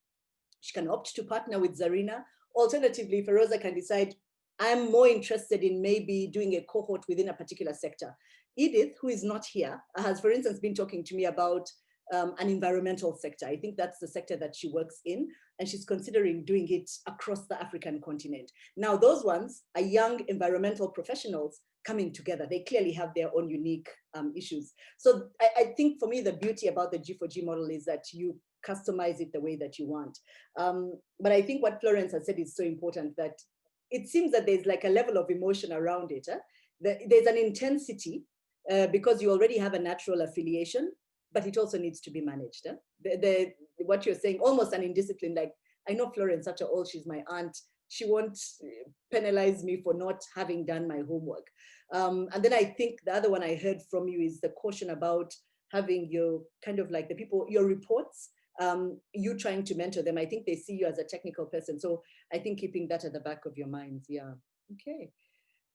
She can opt to partner with Zarina. Alternatively, Feroza can decide, I'm more interested in maybe doing a cohort within a particular sector. Edith, who is not here, has, for instance, been talking to me about an environmental sector. I think that's the sector that she works in, and she's considering doing it across the African continent. Now, those ones are young environmental professionals coming together. They clearly have their own unique issues. So I think for me, the beauty about the G4G model is that you customize it the way that you want. But I think what Florence has said is so important, that it seems that there's like a level of emotion around it. There's an intensity because you already have a natural affiliation, but it also needs to be managed. What you're saying, almost an indiscipline, like, I know Florence, after all, she's my aunt. She won't penalize me for not having done my homework. And then I think the other one I heard from you is the caution about having your kind of like the people, your reports, you trying to mentor them. I think they see you as a technical person. So I think keeping that at the back of your minds. Yeah. Okay.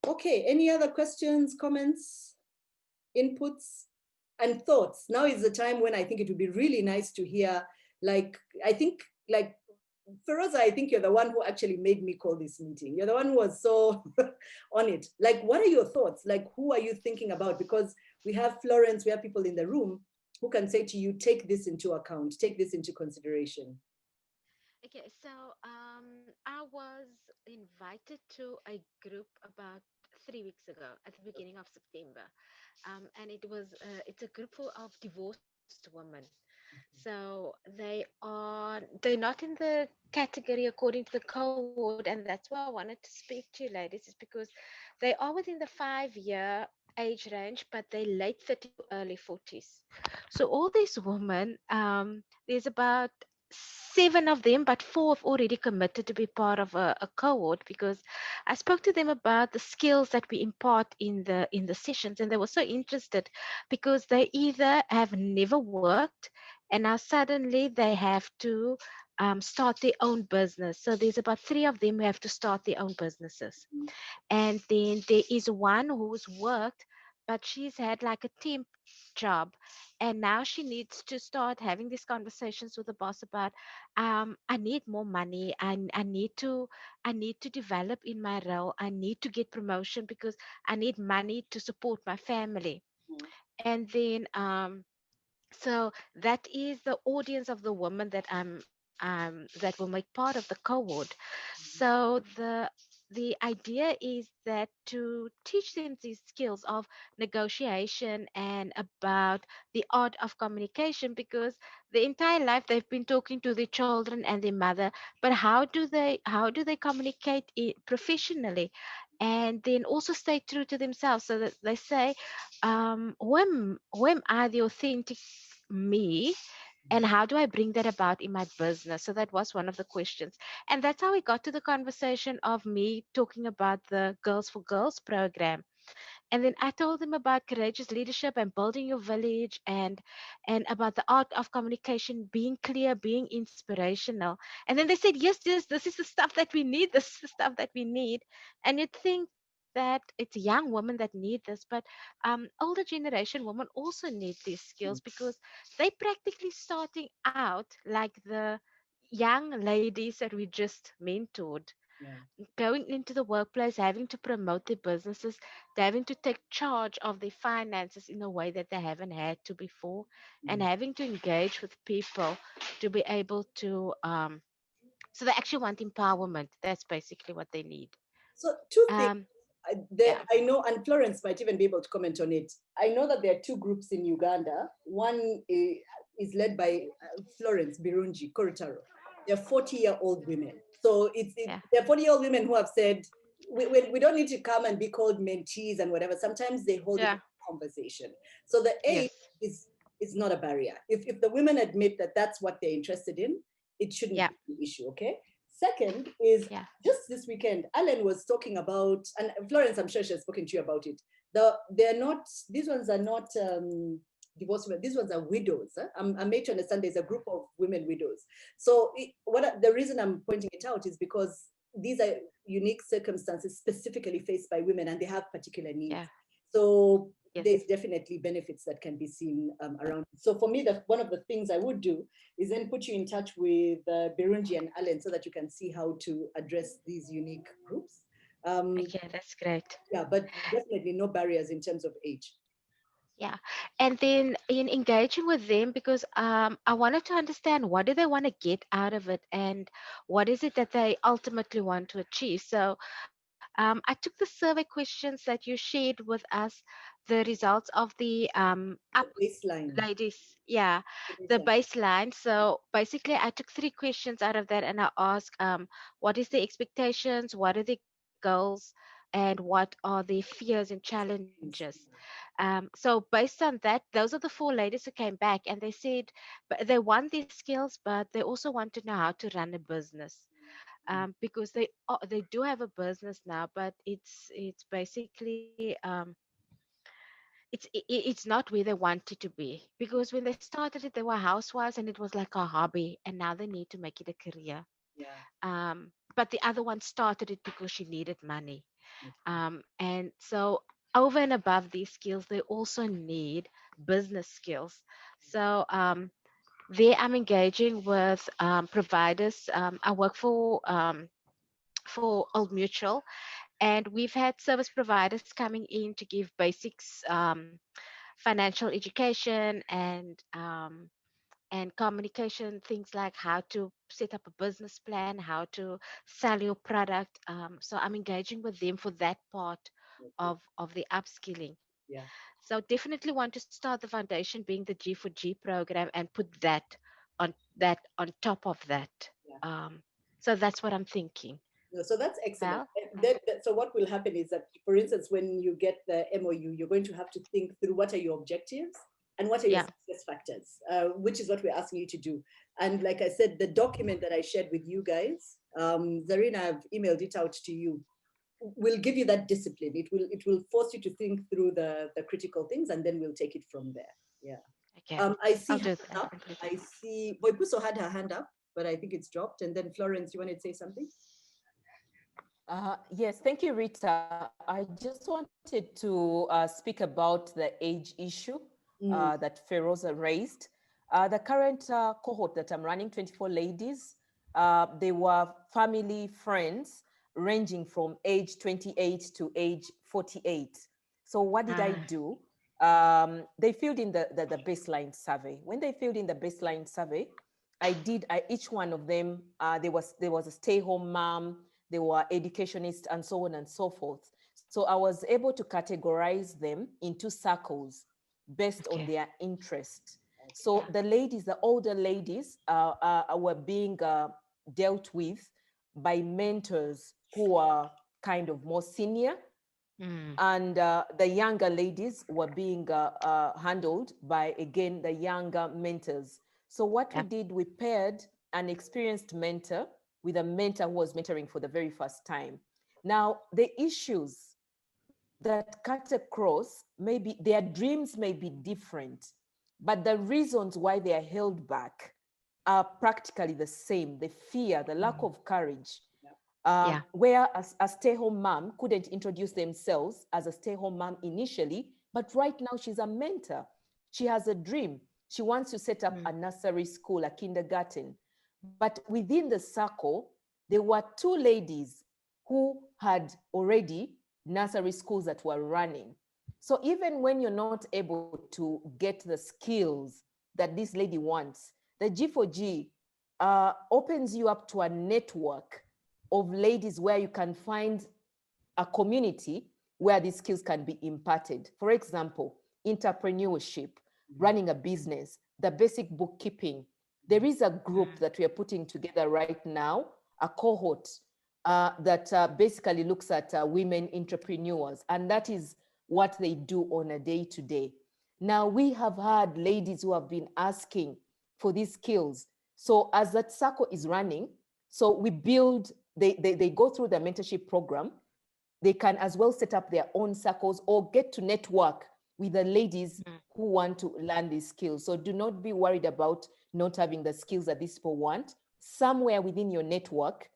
Okay. Any other questions, comments, inputs, and thoughts? Now is the time when I think it would be really nice to hear, like, I think, like, Feroza, I think you're the one who actually made me call this meeting. You're the one who was so on it. Like, what are your thoughts? Like, who are you thinking about? Because we have Florence, we have people in the room who can say to you, take this into account, take this into consideration. Okay, so I was invited to a group about 3 weeks ago at the beginning of September, and it's a group full of divorced women. So they're not in the category according to the cohort, and that's why I wanted to speak to you, ladies, is because they are within the 5-year age range, but they late 30s to early 40s. So all these women, there's about 7 of them, but 4 have already committed to be part of a cohort, because I spoke to them about the skills that we impart in the sessions, and they were so interested because they either have never worked And now suddenly they have to start their own business. So there's about 3 of them who have to start their own businesses. And then there is one who's worked, but she's had like a temp job. And now she needs to start having these conversations with the boss about, I need more money. I need to develop in my role. I need to get promotion because I need money to support my family. And then so that is the audience of the woman that that will make part of the cohort. So the idea is that to teach them these skills of negotiation and about the art of communication, because the entire life they've been talking to their children and their mother, but how do they communicate it professionally, and then also stay true to themselves, so that they say, when are the authentic me, and how do I bring that about in my business? So that was one of the questions. And that's how we got to the conversation of me talking about the Girls for Girls program. And then I told them about courageous leadership and building your village, and about the art of communication, being clear, being inspirational. And then they said, yes, yes, this is the stuff that we need. This is the stuff that we need. And you'd think that it's young women that need this, but older generation women also need these skills, because they practically starting out like the young ladies that we just mentored, going into the workplace, having to promote their businesses, they're having to take charge of their finances in a way that they haven't had to before, and having to engage with people to be able to so they actually want empowerment. That's basically what they need. So two things. Yeah. I know, and Florence might even be able to comment on it. I know that there are 2 groups in Uganda. One is led by Florence Birungi Korotaro. They're 40-year-old women. So they're 40-year-old women who have said, we don't need to come and be called mentees and whatever. Sometimes they hold a conversation. So the age is not a barrier. If the women admit that that's what they're interested in, it shouldn't be an issue, okay? Second is, just this weekend, Alan was talking about, and Florence, I'm sure she has spoken to you about it. These ones are not divorced women, these ones are widows. I'm made to understand there's a group of women widows. So the reason I'm pointing it out is because these are unique circumstances specifically faced by women, and they have particular needs. So there's definitely benefits that can be seen around. So for me, one of the things I would do is then put you in touch with Birungi and Alan, so that you can see how to address these unique groups. Okay, that's great. Yeah, but definitely no barriers in terms of age. Yeah. And then in engaging with them, because I wanted to understand, what do they want to get out of it, and what is it that they ultimately want to achieve. So I took the survey questions that you shared with us, the results of the baseline. Ladies, yeah, the baseline. So basically, I took 3 questions out of that, and I asked, what is the expectations, what are the goals, and what are the fears and challenges. So based on that, those are the 4 ladies who came back, and they said they want these skills, but they also want to know how to run a business. Because they do have a business now, but it's basically it's not where they want it to be, because when they started it, they were housewives and it was like a hobby, and now they need to make it a career. But the other one started it because she needed money. And so over and above these skills, they also need business skills. So there I'm engaging with providers. I work for Old Mutual, and we've had service providers coming in to give basics, financial education, and communication, things like how to set up a business plan, how to sell your product. So I'm engaging with them for that part of the upskilling. So definitely want to start the foundation being the G4G program, and put that on top of that. So that's what I'm thinking. So that's excellent. Well, So what will happen is that, for instance, when you get the MOU, you're going to have to think through what are your objectives and what are your success factors, which is what we're asking you to do. And like I said, the document that I shared with you guys, Zarina, I've emailed it out to you, will give you that discipline. It will force you to think through the critical things, and then we'll take it from there. Yeah. Okay. I see I'll do hands that. up. I see Boipuso had her hand up, but I think it's dropped. And then Florence, you wanted to say something? Yes, thank you, Rita. I just wanted to speak about the age issue that Feroza raised. The current cohort that I'm running, 24 ladies, they were family friends ranging from age 28 to age 48. So what did I do? They filled in the baseline survey. When they filled in the baseline survey, each one of them, there was a stay-home mom, they were educationists, and so on and so forth. So I was able to categorize them into circles based on their interest. So the ladies, the older ladies, were being dealt with by mentors who are kind of more senior, and the younger ladies were being handled by, again, the younger mentors. So what we did, we paired an experienced mentor with a mentor who was mentoring for the very first time. Now, the issues that cut across, maybe their dreams may be different, but the reasons why they are held back are practically the same. The fear, the lack of courage, where a stay-home mom couldn't introduce themselves as a stay-home mom initially, but right now she's a mentor. She has a dream. She wants to set up a nursery school, a kindergarten. But within the circle, there were two ladies who had already nursery schools that were running. So even when you're not able to get the skills that this lady wants, the G4G opens you up to a network of ladies where you can find a community where these skills can be imparted. For example, entrepreneurship, running a business, the basic bookkeeping. There is a group that we are putting together right now, a cohort that basically looks at women entrepreneurs, and that is what they do on a day-to-day. Now, we have had ladies who have been asking for these skills. So as that circle is running, so we build, they go through the mentorship program. They can as well set up their own circles or get to network with the ladies who want to learn these skills. So do not be worried about not having the skills that these people want. Somewhere within your network,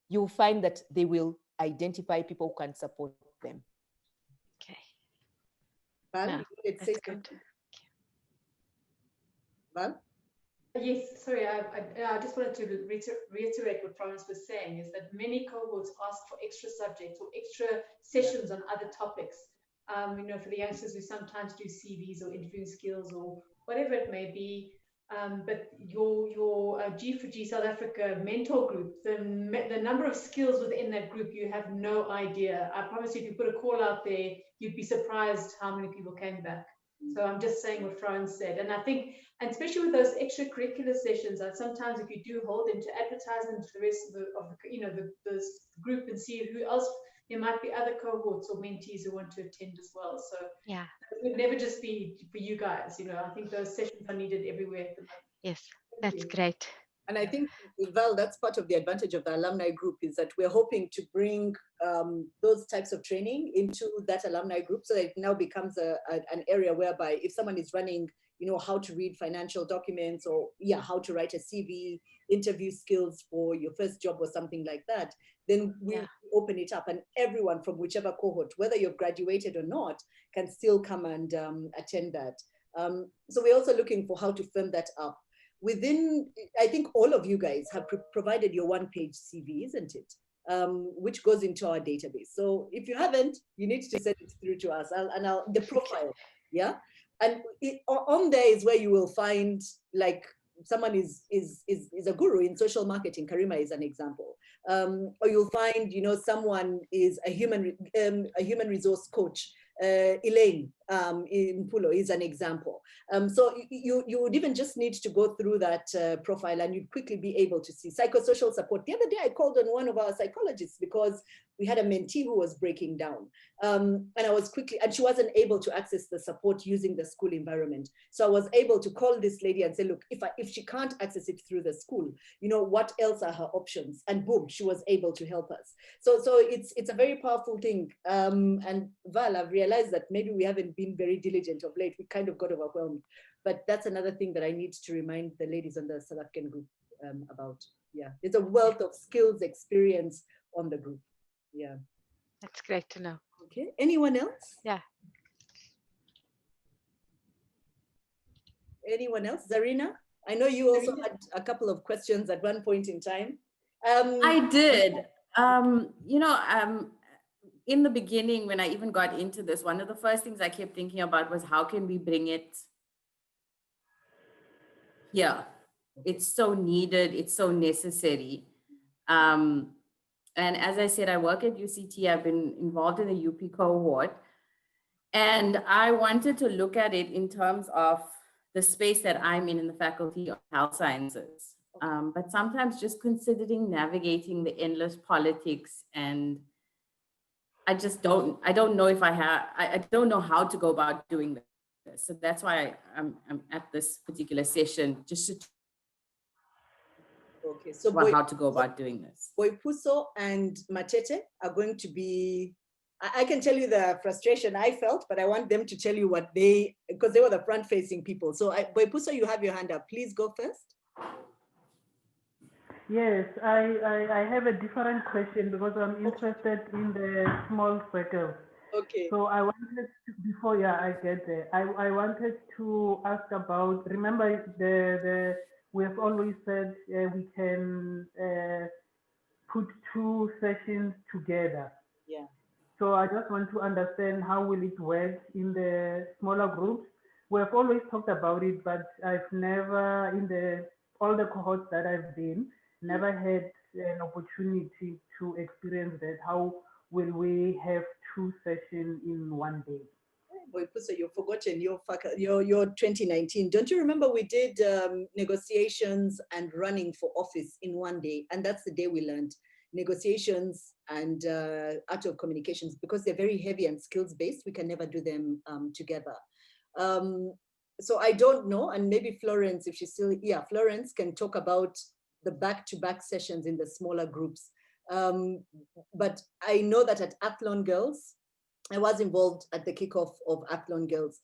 you'll find that they will identify people who can support them. Okay. Val, let's say something. Val? Yes, sorry, I just wanted to reiterate what Florence was saying, is that many cohorts ask for extra subjects or extra sessions on other topics. You know, for the youngsters, we sometimes do CVs or interviewing skills or whatever it may be. But your G4G South Africa mentor group, the number of skills within that group, you have no idea. I promise you, if you put a call out there, you'd be surprised how many people came back. So I'm just saying what Florence said. And I think, and especially with those extracurricular sessions, sometimes if you do hold them to advertisement to the rest of the group and see who else, there might be other cohorts or mentees who want to attend as well. So yeah, it would never just be for you guys. You know, I think those sessions are needed everywhere at the moment. yes, that's great. And I think, Val, that's part of the advantage of the alumni group, is that we're hoping to bring those types of training into that alumni group, so that it now becomes an area whereby if someone is running, you know, how to read financial documents, or how to write a CV, interview skills for your first job or something like that, then we open it up, and everyone from whichever cohort, whether you've graduated or not, can still come and attend that. So we're also looking for how to firm that up. Within, I think all of you guys have provided your one-page CV, isn't it? Which goes into our database. So if you haven't, you need to send it through to us. The profile, and on there is where you will find, like, someone is a guru in social marketing. Karima is an example. Or you'll find, you know, someone is a human resource coach. Elaine in Pulo is an example. So you would even just need to go through that profile, and you'd quickly be able to see psychosocial support. The other day I called on one of our psychologists because we had a mentee who was breaking down, and she wasn't able to access the support using the school environment. So I was able to call this lady and say, look, if she can't access it through the school, you know, what else are her options? And boom, she was able to help us. So it's a very powerful thing. And Val, I've realized that maybe we haven't been very diligent of late. We kind of got overwhelmed. But that's another thing that I need to remind the ladies on the South African group about. Yeah, there's a wealth of skills, experience on the group. Yeah. That's great to know. Okay, anyone else? Yeah. Anyone else? Zarina? I know you also had a couple of questions at one point in time. I did. In the beginning, when I even got into this, one of the first things I kept thinking about was how can we bring it here? It's so needed, it's so necessary. And as I said, I work at UCT. I've been involved in the UP cohort. And I wanted to look at it in terms of the space that I'm in the Faculty of Health Sciences. But sometimes just considering navigating the endless politics, and I don't know if I don't know how to go about doing this. So that's why I'm at this particular session, just to about how to go about doing this. Boipuso and Matete are going to be, I can tell you the frustration I felt, but I want them to tell you what because they were the front-facing people. So Boipuso, you have your hand up. Please go first. Yes, I have a different question because I'm interested in the small circles. Okay. So I wanted to, before I get there, I wanted to ask about, remember we have always said we can put 2 sessions together. Yeah. So I just want to understand how will it work in the smaller groups. We have always talked about it, but I've never, in all the cohorts that I've been, never had an opportunity to experience that. How will we have 2 sessions in one day? Boipuso, you've forgotten your 2019. Don't you remember we did negotiations and running for office in one day? And that's the day we learned negotiations and art of communications, because they're very heavy and skills based. We can never do them together. So I don't know, and maybe Florence, if she's still, Florence can talk about the back-to-back sessions in the smaller groups. But I know that at Athlon Girls, I was involved at the kickoff of Athlon Girls.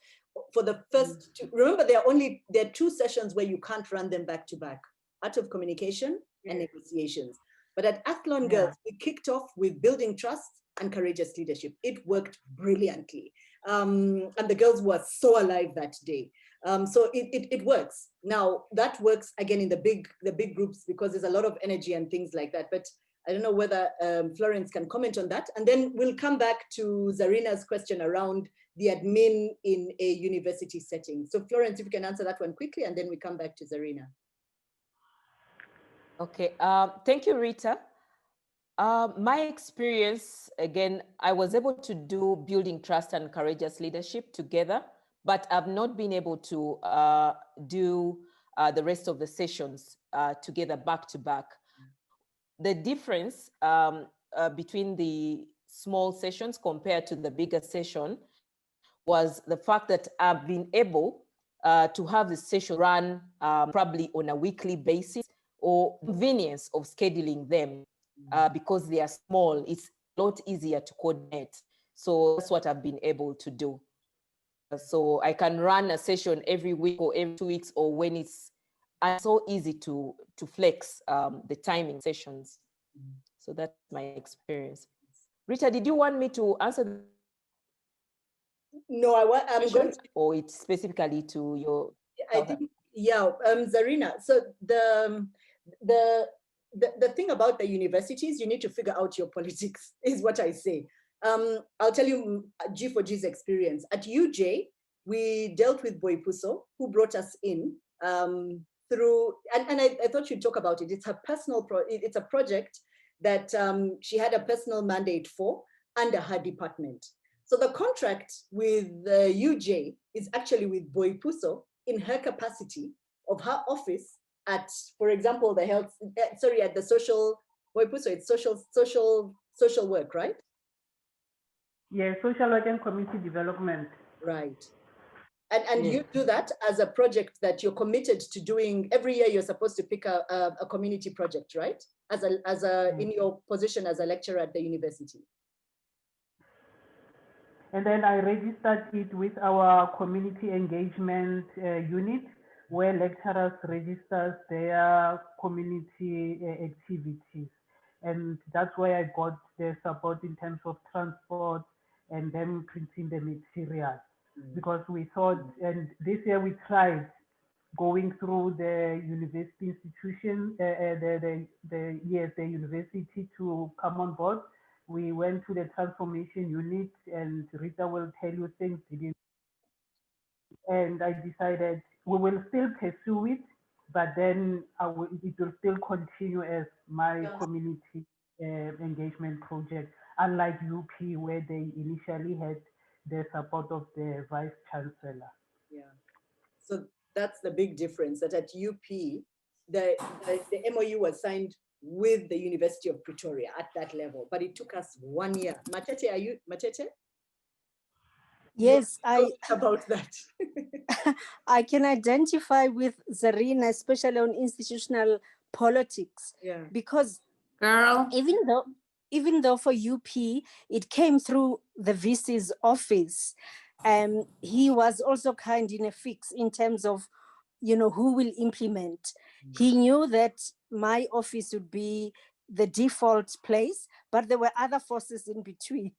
For the first two, remember there are 2 sessions where you can't run them back to back: art of communication and negotiations. But at Athlon Girls, we kicked off with building trust and courageous leadership. It worked brilliantly. And the girls were so alive that day. So it works. Now that works again in the big groups because there's a lot of energy and things like that. But I don't know whether Florence can comment on that. And then we'll come back to Zarina's question around the admin in a university setting. So Florence, if you can answer that one quickly, and then we come back to Zarina. Okay, thank you, Rita. My experience, again, I was able to do building trust and courageous leadership together, but I've not been able to do the rest of the sessions together back to back. The difference between the small sessions compared to the bigger session was the fact that I've been able to have the session run probably on a weekly basis, or convenience of scheduling them because they are small. It's a lot easier to coordinate. So that's what I've been able to do. So I can run a session every week or every 2 weeks, or when it's so easy to flex the timing sessions. So that's my experience. Rita, did you want me to answer? No, I'm going to, or it's specifically to your. I think, Zarina. So the thing about the universities, you need to figure out your politics, is what I say. I'll tell you G4G's experience. At UJ, we dealt with Boipuso, who brought us in through, and I thought you'd talk about it. It's her personal, it's a project that she had a personal mandate for under her department. So the contract with UJ is actually with Boipuso in her capacity of her office at, for example, the at the social, Boipuso, it's social work, right? Yeah, social work and community development. Right. And you do that as a project that you're committed to doing every year. You're supposed to pick a community project, right? In your position as a lecturer at the university. And then I registered it with our community engagement unit, where lecturers register their community activities. And that's why I got the support in terms of transport and then printing the material. Because we thought, and this year we tried going through the university institution, the university to come on board. We went to the transformation unit, and Rita will tell you things didn't. And I decided we will still pursue it, but then it will still continue as my community engagement project, unlike UP, where they initially had the support of the vice chancellor. Yeah. So that's the big difference, that at UP, the MOU was signed with the University of Pretoria at that level, but it took us 1 year. Matete, are you, Matete? Yes, about that. I can identify with Zarina, especially on institutional politics. Yeah. Because girl, even though for UP it came through the VC's office, he was also kind in a fix in terms of, who will implement. He knew that my office would be the default place, but there were other forces in between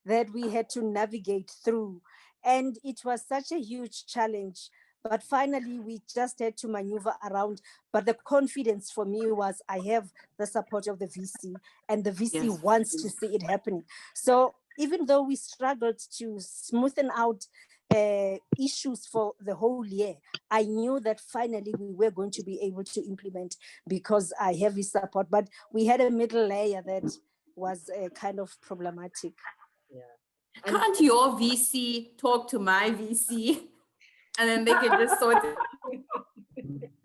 that we had to navigate through. And it was such a huge challenge. But finally, we just had to maneuver around. But the confidence for me was I have the support of the VC, and the VC wants to see it happening. So even though we struggled to smoothen out issues for the whole year, I knew that finally we were going to be able to implement because I have his support. But we had a middle layer that was kind of problematic. Yeah. Can't your VC talk to my VC and then they can just sort it?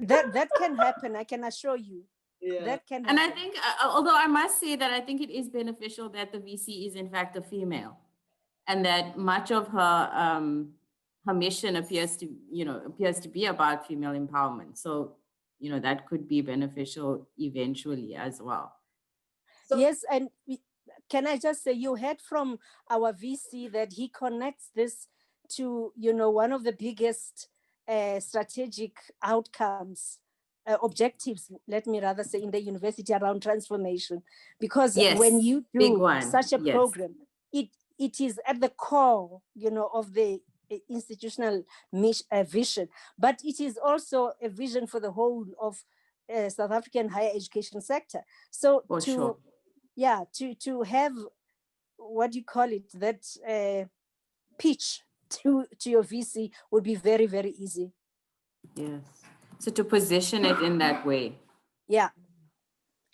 That can happen, I can assure you. Yeah. That can happen. And I think, although I must say that I think it is beneficial that the VC is in fact a female, and that much of her mission appears to be about female empowerment. So, that could be beneficial eventually as well. So, yes, and can I just say, you heard from our VC that he connects this to, one of the biggest strategic outcomes, objectives, let me rather say, in the university around transformation. Because when you do such a program, it is at the core, of the institutional vision, but it is also a vision for the whole of South African higher education sector. So to have, what do you call it, that pitch to your VC would be very, very easy. Yes. So to position it in that way. Yeah.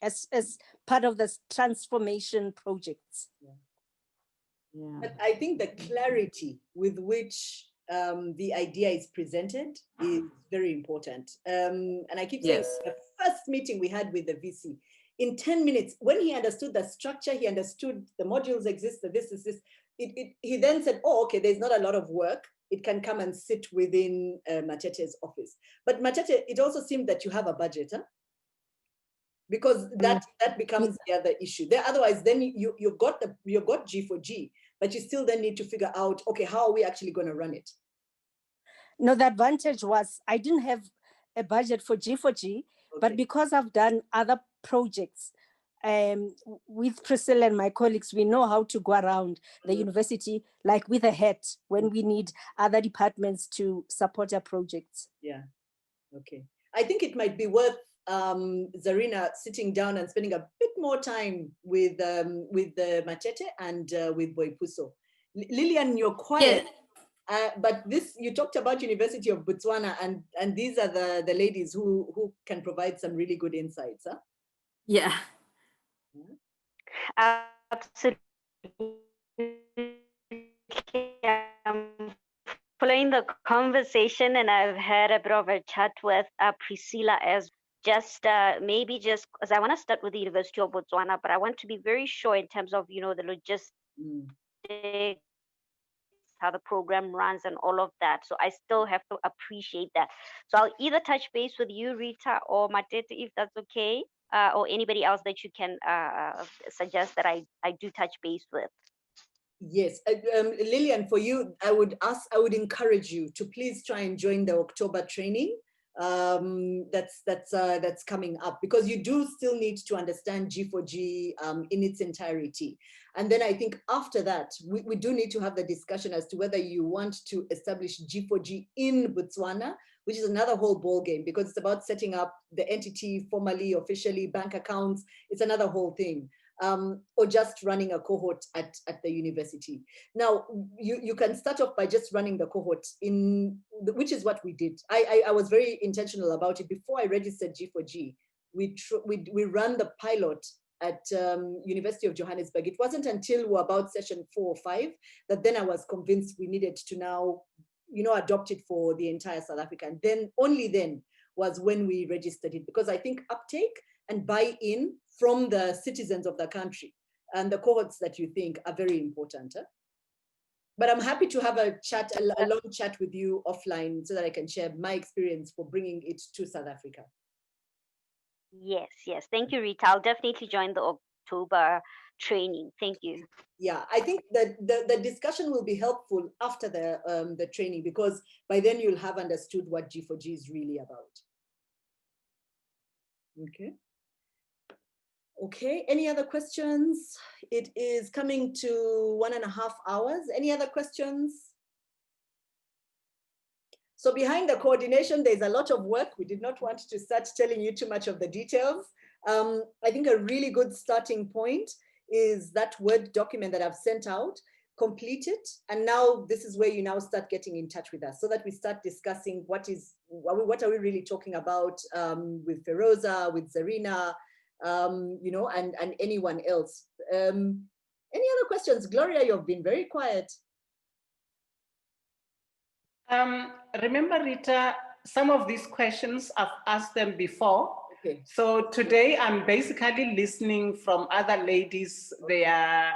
As part of the transformation projects. Yeah. But I think the clarity with which the idea is presented is very important. And I keep saying the first meeting we had with the VC, in 10 minutes, when he understood the structure, he understood the modules exist, that this is this, he then said, oh, okay, there's not a lot of work. It can come and sit within Matete's office. But Matete, it also seemed that you have a budget, huh? Because that becomes the other issue. Otherwise, then you've got G4G, but you still then need to figure out, okay, how are we actually going to run it? No, the advantage was I didn't have a budget for G4G, but because I've done other projects with Priscilla and my colleagues, we know how to go around the university, like with a hat, when we need other departments to support our projects. Yeah, okay. I think it might be worth Zarina sitting down and spending a bit more time with Matete and with Boipuso. Lillian, you're quiet. But you talked about University of Botswana, and these are the ladies who can provide some really good insights, huh? Yeah. Absolutely. Following the conversation, and I've had a bit of a chat with Priscilla as maybe just because I want to start with the University of Botswana, but I want to be very sure in terms of, the logistics, how the program runs and all of that. So I still have to appreciate that. So I'll either touch base with you, Rita, or Matete, if that's okay, or anybody else that you can suggest that I do touch base with. Yes, Lillian, for you, I would encourage you to please try and join the October training that's coming up, because you do still need to understand G4G in its entirety. And then I think after that, we do need to have the discussion as to whether you want to establish G4G in Botswana, which is another whole ball game, because it's about setting up the entity formally, officially, bank accounts. It's another whole thing. Or just running a cohort at the university. Now, you can start off by just running the cohort, which is what we did. I was very intentional about it. Before I registered G4G, we ran the pilot at University of Johannesburg. It wasn't until we were about session 4 or 5 that then I was convinced we needed to now, adopt it for the entire South Africa. And then, only then was when we registered it, because I think uptake and buy-in from the citizens of the country and the cohorts that you think are very important. But I'm happy to have a long chat with you offline so that I can share my experience for bringing it to South Africa. Yes. Thank you, Rita. I'll definitely join the October training. Thank you. Yeah, I think that the discussion will be helpful after the training, because by then you'll have understood what G4G is really about. Okay, any other questions? It is coming to 1.5 hours. Any other questions? So behind the coordination, there's a lot of work. We did not want to start telling you too much of the details. I think a really good starting point is that Word document that I've sent out. Complete it, and now this is where you now start getting in touch with us, so that we start discussing what are we really talking about with Feroza, with Zarina, and anyone else. Any other questions? Gloria, you've been very quiet. Remember, Rita, some of these questions I've asked them before. Okay. So today I'm basically listening from other ladies, their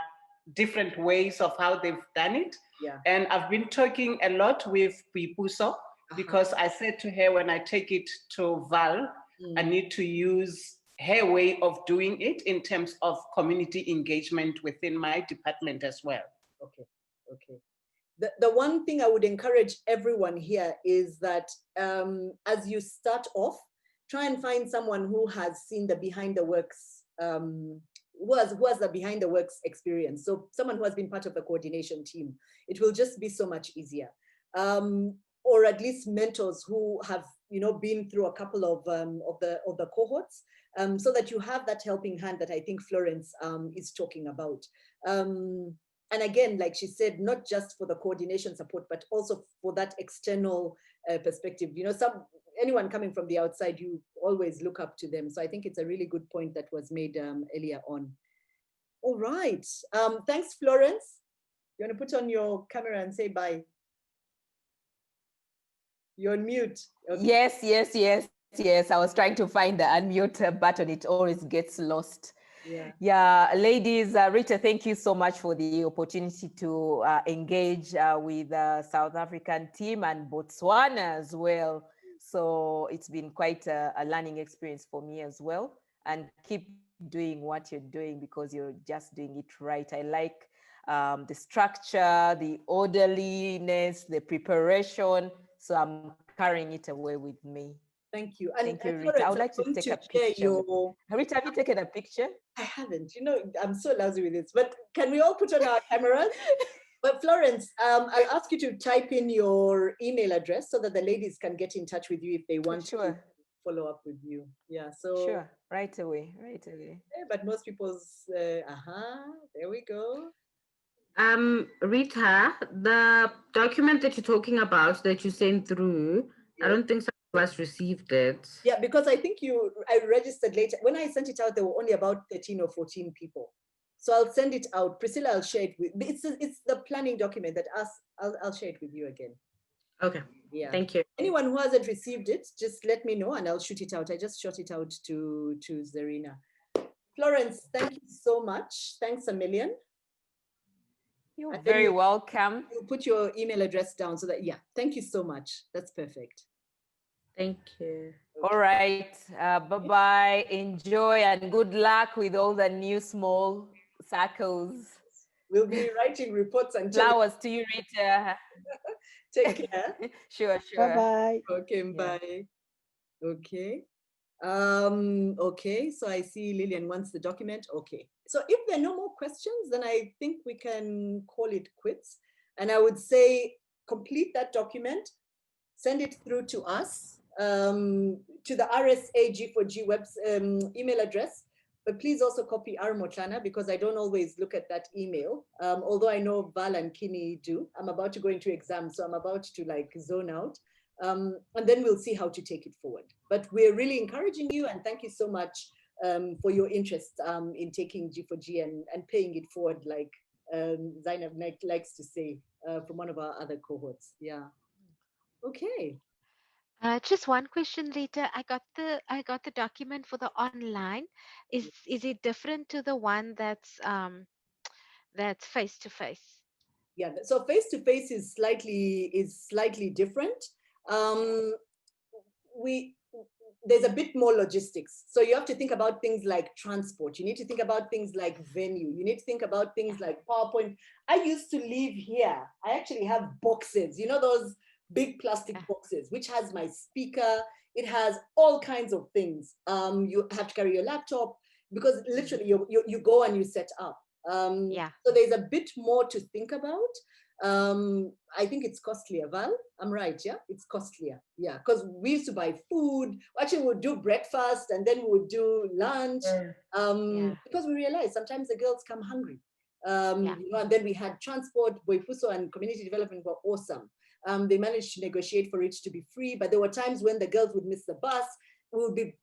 different ways of how they've done it. Yeah. And I've been talking a lot with Pipuso, because I said to her, when I take it to Val, I need to use her way of doing it in terms of community engagement within my department as well. Okay. The one thing I would encourage everyone here is that as you start off, try and find someone who has seen the behind the works, who has the behind the works experience. So someone who has been part of the coordination team. It will just be so much easier. Or at least mentors who have been through a couple of the cohorts, so that you have that helping hand that I think Florence is talking about. And again, like she said, not just for the coordination support, but also for that external perspective. Anyone coming from the outside, you always look up to them. So I think it's a really good point that was made earlier on. All right. Thanks, Florence. You want to put on your camera and say bye? You're on mute. Okay. Yes. I was trying to find the unmute button. It always gets lost. Yeah, ladies, Rita, thank you so much for the opportunity to engage with the South African team and Botswana as well. So it's been quite a learning experience for me as well. And keep doing what you're doing, because you're just doing it right. I like the structure, the orderliness, the preparation. So I'm carrying it away with me. Thank you. Thank you, Rita. I would like to take a picture. Rita, have you taken a picture? I haven't. I'm so lousy with this. But can we all put on our cameras? But Florence, I'll ask you to type in your email address so that the ladies can get in touch with you if they want to follow up with you. Yeah. So sure. Right away. But most people's there we go. Rita, the document that you're talking about that you sent through, I don't think some of us received it. Yeah, because I think I registered later. When I sent it out, there were only about 13 or 14 people. So I'll send it out. Priscilla, I'll share it with. It's the planning document that I'll share it with you again. Okay. Yeah. Thank you. Anyone who hasn't received it, just let me know and I'll shoot it out. I just shot it out to Zarina. Florence, thank you so much. Thanks a million. You're very welcome. You put your email address down so that, thank you so much. That's perfect. Thank you. Okay. All right. Bye-bye. Enjoy and good luck with all the new small circles. We'll be writing reports and flowers to you, Rita. Take care. Sure. Bye-bye. Okay, bye. Okay. Okay, so I see Lillian wants the document. Okay. So if there are no more questions, then I think we can call it quits. And I would say complete that document, send it through to us, to the RSA G4G email address. But please also copy R. Motlana, because I don't always look at that email. Although I know Val and Kini do. I'm about to go into exam, so I'm about to like zone out. And then we'll see how to take it forward. But we're really encouraging you, and thank you so much for your interest in taking G4G and paying it forward, like Zainab likes to say, from one of our other cohorts. Yeah. Okay. Just one question, Rita. I got the document for the online. Is it different to the one that's face to face? Yeah. So face to face is slightly different. There's a bit more logistics. So you have to think about things like transport. You need to think about things like venue. You need to think about things like PowerPoint. I used to live here. I actually have boxes, you know, those big plastic boxes, which has my speaker. It has all kinds of things. You have to carry your laptop, because literally you go and you set up. So there's a bit more to think about. I think it's costlier, Val. I'm right, yeah? It's costlier, yeah, because we used to buy food. Actually, we would do breakfast and then we would do lunch, because we realized sometimes the girls come hungry. You know, and then we had transport. Boipuso and community development were awesome. They managed to negotiate for it to be free, but there were times when the girls would miss the bus. We would be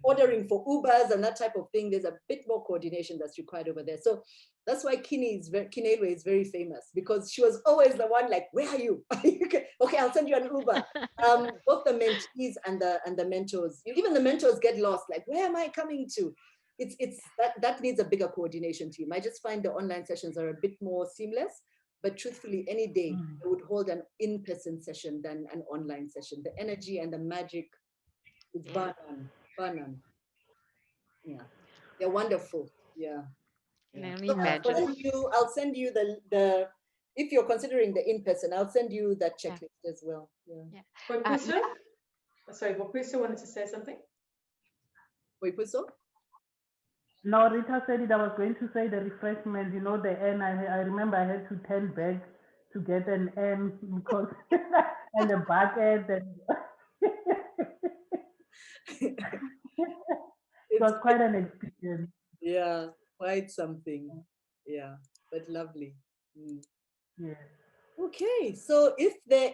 ordering for Ubers and that type of thing. There's a bit more coordination that's required over there. So that's why Kinelwe is very famous, because she was always the one like, where are you? Okay, I'll send you an Uber. Both the mentees and the mentors, even the mentors get lost, like, where am I coming to? It's that needs a bigger coordination team. I just find the online sessions are a bit more seamless, but truthfully, any day I would hold an in-person session than an online session. The energy and the magic is banan. Yeah, they're wonderful. Yeah. So I'll send you the if you're considering the in-person, I'll send you that checklist as well. Yeah. Sorry, Bopuso wanted to say something. Bopuso? No, Rita said it. I was going to say the refreshment, you know, the N. I remember I had to turn back to get an N because and the bucket and it was quite an experience. Yeah, quite something. Yeah, but lovely. Yeah. Okay, so if there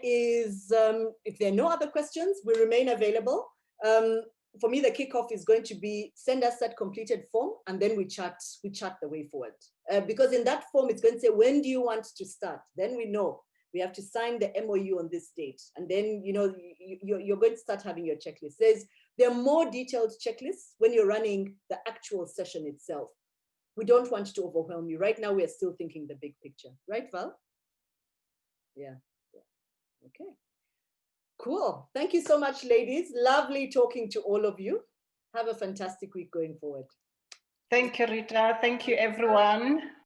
are no other questions, we remain available. For me, the kickoff is going to be send us that completed form, and then we chat the way forward. Because in that form, it's going to say, when do you want to start? Then we know we have to sign the MOU on this date, and then you know you're going to start having your checklist. There are more detailed checklists when you're running the actual session itself. We don't want to overwhelm you. Right now, we are still thinking the big picture, right, Val? Yeah. Okay. Cool. Thank you so much, ladies. Lovely talking to all of you. Have a fantastic week going forward. Thank you, Rita. Thank you, everyone.